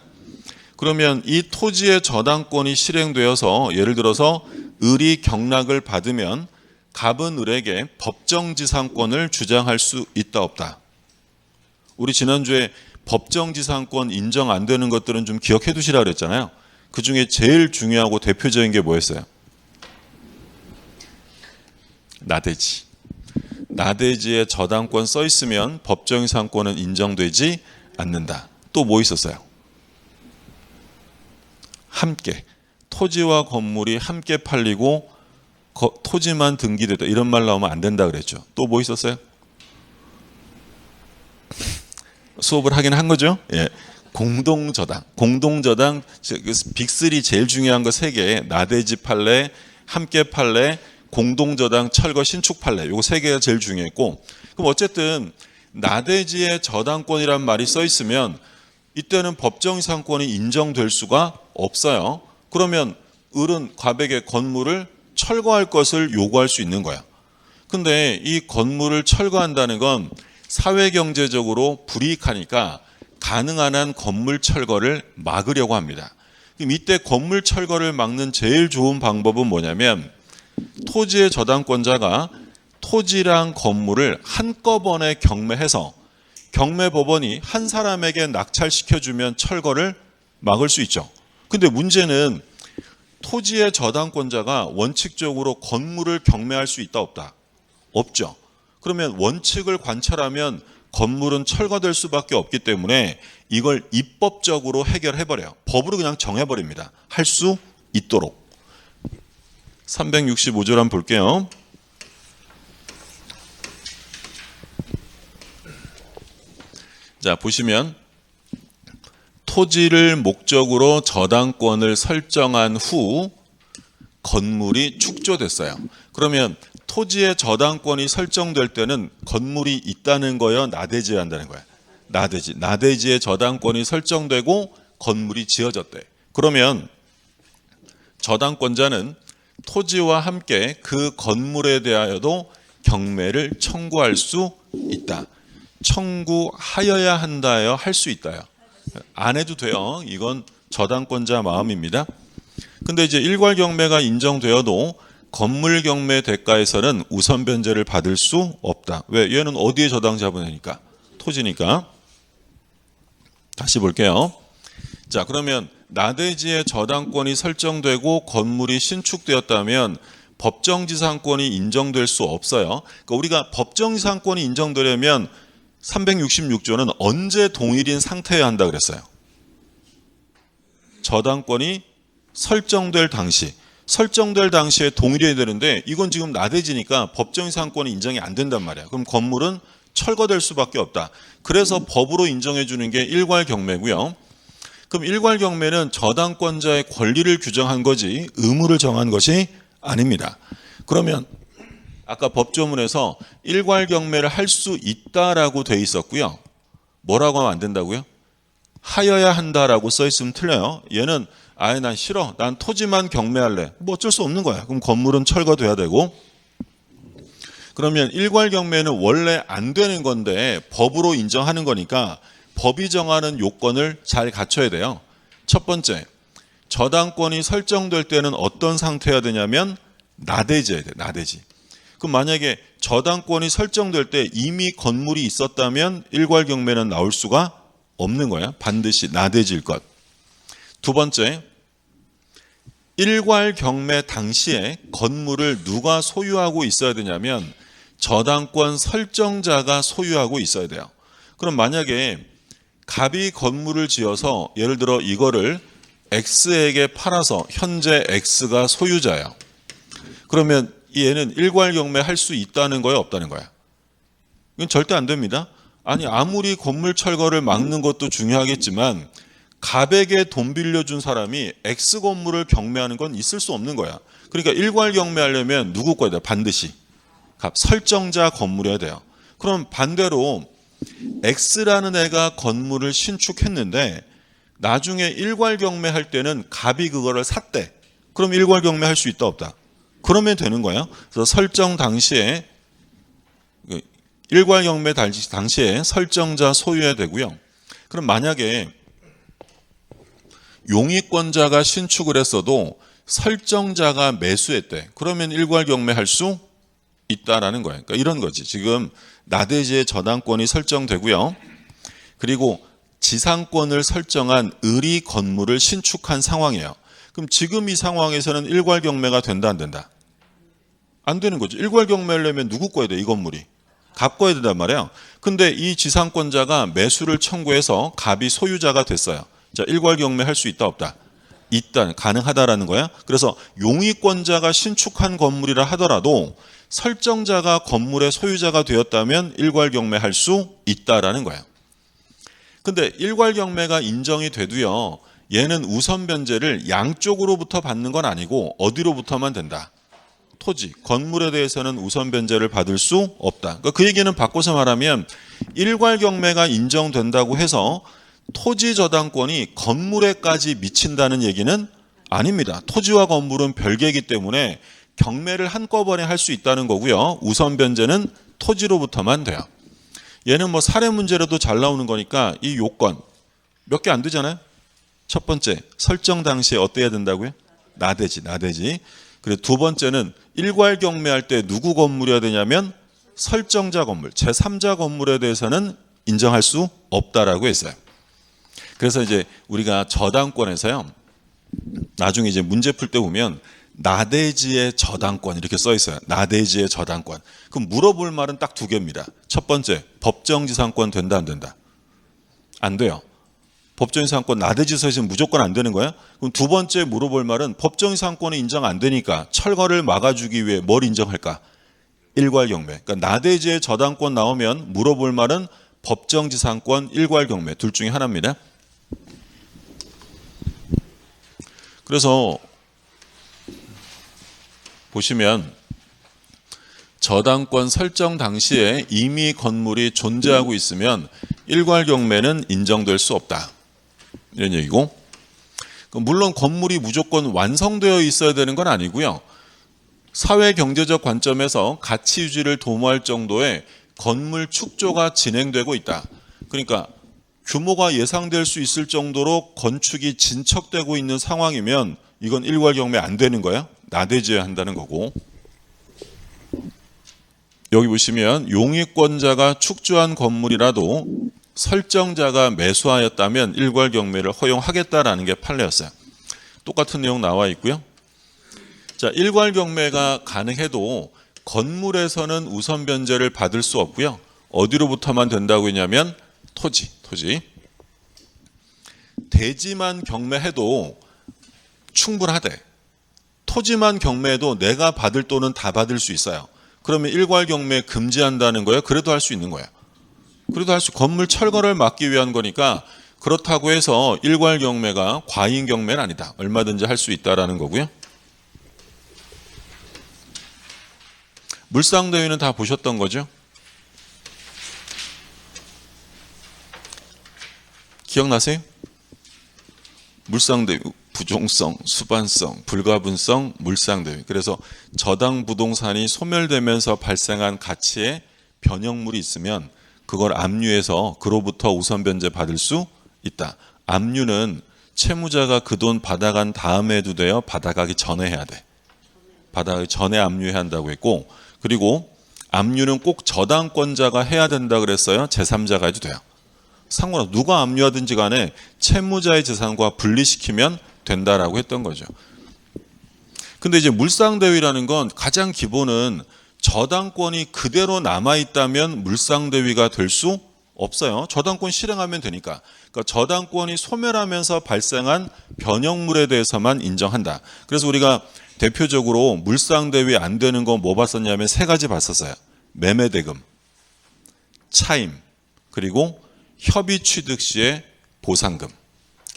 그러면 이 토지의 저당권이 실행되어서 예를 들어서 을이 경락을 받으면 갑은 을에게 법정지상권을 주장할 수 있다 없다. 우리 지난주에 법정지상권 인정 안 되는 것들은 좀 기억해 두시라 그랬잖아요. 그 중에 제일 중요하고 대표적인 게 뭐였어요? 나대지. 나대지에 저당권 써 있으면 법정지상권은 인정되지 않는다. 또 뭐 있었어요? 함께. 토지와 건물이 함께 팔리고 토지만 등기됐다. 이런 말 나오면 안 된다 그랬죠. 또 뭐 있었어요? 수업을 하긴 한 거죠. 예. 공동저당. 공동저당 빅3 제일 중요한 거 3개. 나대지 판례, 함께 판례, 공동저당, 철거, 신축 판례. 요거 3개가 제일 중요했고. 그럼 어쨌든 나대지의 저당권이란 말이 써 있으면 이때는 법정이상권이 인정될 수가 없어요. 그러면 을은 갑에게 건물을 철거할 것을 요구할 수 있는 거야. 근데 이 건물을 철거한다는 건 사회경제적으로 불이익하니까 가능한 한 건물 철거를 막으려고 합니다. 그럼 이때 건물 철거를 막는 제일 좋은 방법은 뭐냐면 토지의 저당권자가 토지랑 건물을 한꺼번에 경매해서 경매법원이 한 사람에게 낙찰시켜주면 철거를 막을 수 있죠. 근데 문제는 토지의 저당권자가 원칙적으로 건물을 경매할 수 있다 없다? 없죠. 그러면 원칙을 관철하면 건물은 철거될 수밖에 없기 때문에 이걸 입법적으로 해결해버려요. 법으로 그냥 정해버립니다. 할 수 있도록. 365절 한번 볼게요. 자, 보시면 토지를 목적으로 저당권을 설정한 후 건물이 축조됐어요. 그러면 토지의 저당권이 설정될 때는 건물이 있다는 거예요? 나대지어야 한다는 거예요? 나대지. 나대지의 저당권이 설정되고 건물이 지어졌대. 그러면 저당권자는 토지와 함께 그 건물에 대하여도 경매를 청구할 수 있다. 청구하여야 한다요? 할 수 있다요? 안 해도 돼요. 이건 저당권자 마음입니다. 근데 이제 일괄 경매가 인정되어도 건물 경매 대가에서는 우선 변제를 받을 수 없다. 왜? 얘는 어디에 저당 잡으니까? 토지니까. 다시 볼게요. 자, 그러면 나대지의 저당권이 설정되고 건물이 신축되었다면 법정지상권이 인정될 수 없어요. 그러니까 우리가 법정지상권이 인정되려면 366조는 언제 동일인 상태여야 한다 그랬어요? 저당권이 설정될 당시에 동일해야 되는데 이건 지금 나대지니까 법정지상권이 인정이 안 된단 말이야. 그럼 건물은 철거될 수밖에 없다. 그래서 법으로 인정해 주는 게 일괄 경매고요. 그럼 일괄 경매는 저당권자의 권리를 규정한 거지 의무를 정한 것이 아닙니다. 그러면 아까 법조문에서 일괄 경매를 할 수 있다라고 돼 있었고요. 뭐라고 하면 안 된다고요? 하여야 한다라고 써 있으면 틀려요. 얘는 아예 난 싫어. 난 토지만 경매할래. 뭐 어쩔 수 없는 거야. 그럼 건물은 철거돼야 되고. 그러면 일괄 경매는 원래 안 되는 건데 법으로 인정하는 거니까 법이 정하는 요건을 잘 갖춰야 돼요. 첫 번째, 저당권이 설정될 때는 어떤 상태여야 되냐면 나대지여야 돼. 나대지. 그럼 만약에 저당권이 설정될 때 이미 건물이 있었다면 일괄 경매는 나올 수가 없는 거야. 반드시 나대지일 것. 두 번째, 일괄 경매 당시에 건물을 누가 소유하고 있어야 되냐면 저당권 설정자가 소유하고 있어야 돼요. 그럼 만약에 갑이 건물을 지어서 예를 들어 이거를 X에게 팔아서 현재 X가 소유자예요. 그러면 얘는 일괄 경매 할 수 있다는 거야, 없다는 거야? 이건 절대 안 됩니다. 아니 아무리 건물 철거를 막는 것도 중요하겠지만 갑에게 돈 빌려준 사람이 X 건물을 경매하는 건 있을 수 없는 거야. 그러니까 일괄 경매하려면 누구 거야? 반드시 갑 설정자 건물이어야 돼요. 그럼 반대로 X라는 애가 건물을 신축했는데 나중에 일괄 경매할 때는 갑이 그거를 샀대. 그럼 일괄 경매할 수 있다 없다? 그러면 되는 거예요. 그래서 설정 당시에 일괄 경매 당시에 설정자 소유해야 되고요. 그럼 만약에 용익권자가 신축을 했어도 설정자가 매수했대. 그러면 일괄 경매할 수 있다라는 거예요. 그러니까 이런 거지. 지금 나대지의 저당권이 설정되고요. 그리고 지상권을 설정한 을이 건물을 신축한 상황이에요. 그럼 지금 이 상황에서는 일괄 경매가 된다 안 된다? 안 되는 거죠. 일괄 경매하려면 누구 거야 돼? 이 건물이. 갑 거야 된단 말이에요. 근데 이 지상권자가 매수를 청구해서 갑이 소유자가 됐어요. 자, 일괄 경매할 수 있다 없다? 있다. 가능하다라는 거야. 그래서 용익권자가 신축한 건물이라 하더라도 설정자가 건물의 소유자가 되었다면 일괄 경매할 수 있다라는 거예요. 근데 일괄 경매가 인정이 돼도요. 얘는 우선 변제를 양쪽으로부터 받는 건 아니고 어디로부터만 된다? 토지, 건물에 대해서는 우선 변제를 받을 수 없다. 그러니까 그 얘기는 바꿔서 말하면 일괄 경매가 인정된다고 해서 토지 저당권이 건물에까지 미친다는 얘기는 아닙니다. 토지와 건물은 별개이기 때문에 경매를 한꺼번에 할 수 있다는 거고요. 우선 변제는 토지로부터만 돼요. 얘는 뭐 사례 문제라도 잘 나오는 거니까 이 요건 몇 개 안 되잖아요. 첫 번째, 설정 당시에 어때야 된다고요? 나대지. 그리고 두 번째는 일괄 경매할 때 누구 건물이어야 되냐면 설정자 건물, 제3자 건물에 대해서는 인정할 수 없다라고 했어요. 그래서 이제 우리가 저당권에서요, 나중에 이제 문제 풀 때 보면 나대지의 저당권 이렇게 써 있어요. 나대지의 저당권. 그럼 물어볼 말은 딱 두 개입니다. 첫 번째, 법정지상권 된다 안 된다? 안 돼요. 법정지상권 나대지 서 있으면 무조건 안 되는 거예요. 그럼 두 번째 물어볼 말은 법정지상권이 인정 안 되니까 철거를 막아주기 위해 뭘 인정할까? 일괄 경매. 그러니까 나대지의 저당권 나오면 물어볼 말은 법정지상권, 일괄 경매 둘 중에 하나입니다. 그래서 보시면 저당권 설정 당시에 이미 건물이 존재하고 있으면 일괄 경매는 인정될 수 없다. 이런 얘기고, 물론 건물이 무조건 완성되어 있어야 되는 건 아니고요. 사회 경제적 관점에서 가치 유지를 도모할 정도의 건물 축조가 진행되고 있다. 그러니까 규모가 예상될 수 있을 정도로 건축이 진척되고 있는 상황이면 이건 일괄 경매 안 되는 거예요. 나대지어야 한다는 거고. 여기 보시면 용익권자가 축조한 건물이라도 설정자가 매수하였다면 일괄 경매를 허용하겠다라는 게 판례였어요. 똑같은 내용 나와 있고요. 자, 일괄 경매가 가능해도 건물에서는 우선 변제를 받을 수 없고요. 어디로부터만 된다고 했냐면 토지. 대지만 경매해도 충분하대. 토지만 경매해도 내가 받을 돈은 다 받을 수 있어요. 그러면 일괄 경매 금지한다는 거예요? 그래도 할 수 있는 거예요. 건물 철거를 막기 위한 거니까 그렇다고 해서 일괄 경매가 과잉 경매는 아니다. 얼마든지 할 수 있다라는 거고요. 물상대위는 다 보셨던 거죠? 기억나세요? 물상대위, 부종성, 수반성, 불가분성, 물상대위. 그래서 저당 부동산이 소멸되면서 발생한 가치의 변형물이 있으면 그걸 압류해서 그로부터 우선 변제 받을 수 있다. 압류는 채무자가 그 돈 받아간 다음에도 돼요? 받아가기 전에 해야 돼? 받아가기 전에 압류해야 한다고 했고, 그리고 압류는 꼭 저당권자가 해야 된다 그랬어요? 제3자가 해도 돼요? 상관없어. 누가 압류하든지 간에 채무자의 재산과 분리시키면 된다라고 했던 거죠. 근데 이제 물상대위라는 건 가장 기본은 저당권이 그대로 남아있다면 물상대위가 될 수 없어요. 저당권 실행하면 되니까. 그러니까 저당권이 소멸하면서 발생한 변형물에 대해서만 인정한다. 그래서 우리가 대표적으로 물상대위 안 되는 건 뭐 봤었냐면 세 가지 봤었어요. 매매대금, 차임, 그리고 협의 취득 시의 보상금.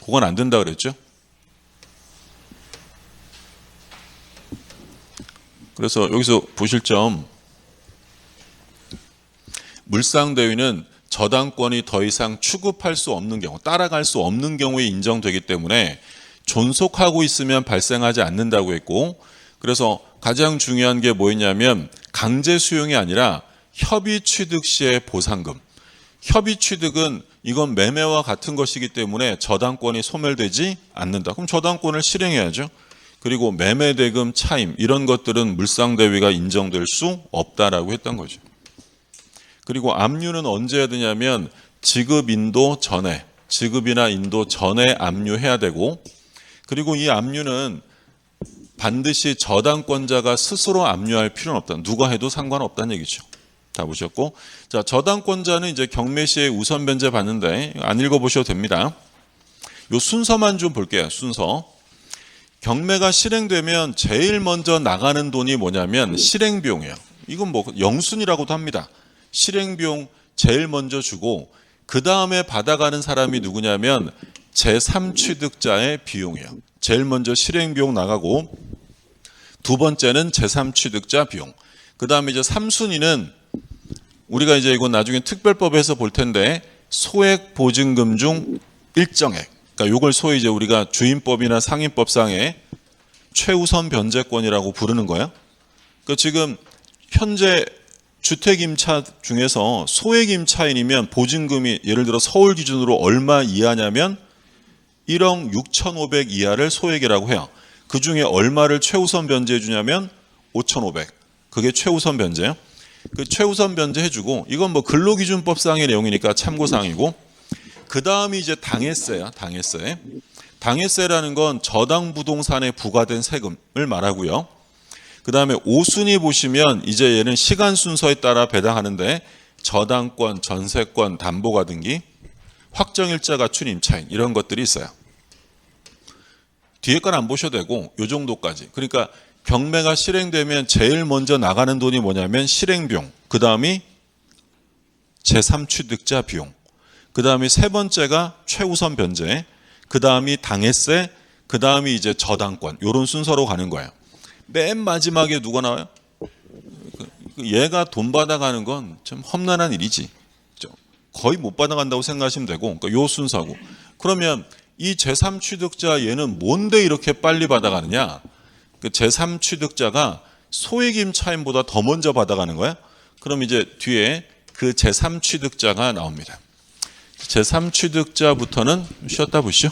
그건 안 된다 그랬죠. 그래서 여기서 보실 점, 물상대위는 저당권이 더 이상 추급할 수 없는 경우, 따라갈 수 없는 경우에 인정되기 때문에 존속하고 있으면 발생하지 않는다고 했고, 그래서 가장 중요한 게 뭐였냐면 강제 수용이 아니라 협의 취득 시의 보상금. 협의 취득은 이건 매매와 같은 것이기 때문에 저당권이 소멸되지 않는다. 그럼 저당권을 실행해야죠. 그리고 매매대금, 차임 이런 것들은 물상대위가 인정될 수 없다라고 했던 거죠. 그리고 압류는 언제 해야 되냐면 지급 인도 전에, 지급이나 인도 전에 압류해야 되고, 그리고 이 압류는 반드시 저당권자가 스스로 압류할 필요는 없다. 누가 해도 상관없다는 얘기죠. 다 보셨고, 자, 저당권자는 이제 경매 시에 우선 변제 받는데 안 읽어보셔도 됩니다. 요 순서만 좀 볼게요. 순서. 경매가 실행되면 제일 먼저 나가는 돈이 뭐냐면 실행비용이에요. 이건 뭐 영순이라고도 합니다. 실행비용 제일 먼저 주고 그 다음에 받아가는 사람이 누구냐면 제3취득자의 비용이에요. 제일 먼저 실행비용 나가고 두 번째는 제3취득자 비용. 그 다음에 이제 3순위는 우리가 이제 이건 나중에 특별법에서 볼 텐데 소액 보증금 중 일정액. 그러니까 이걸 소위 이제 우리가 주임법이나 상임법상의 최우선 변제권이라고 부르는 거예요. 그러니까 지금 현재 주택 임차 중에서 소액 임차인이면 보증금이 예를 들어 서울 기준으로 얼마 이하냐면 1억 6,500 이하를 소액이라고 해요. 그 중에 얼마를 최우선 변제해 주냐면 5,500. 그게 최우선 변제예요. 그 최우선 변제 해주고 이건 뭐 근로기준법상의 내용이니까 참고사항이고 그 다음이 이제 당해세야. 당해세. 당해세라는 건 저당 부동산에 부과된 세금을 말하고요. 그 다음에 5순위 보시면 이제 얘는 시간 순서에 따라 배당하는데 저당권, 전세권, 담보가등기, 확정일자 갖춘 임차인 이런 것들이 있어요. 뒤에 건 안 보셔도 되고 요 정도까지. 그러니까 경매가 실행되면 제일 먼저 나가는 돈이 뭐냐면 실행비용, 그 다음이 제3취득자 비용, 그 다음이 세 번째가 최우선 변제, 그 다음이 당해세, 그 다음이 이제 저당권 이런 순서로 가는 거예요. 맨 마지막에 누가 나와요? 얘가 돈 받아가는 건 좀 험난한 일이지. 거의 못 받아간다고 생각하시면 되고 그러니까 요 순서고. 그러면 이 제3취득자 얘는 뭔데 이렇게 빨리 받아가느냐? 그 제3취득자가 소액 임차인보다 더 먼저 받아가는 거야. 그럼 이제 뒤에 그 제3취득자가 나옵니다. 제3취득자부터는 쉬었다 보시죠.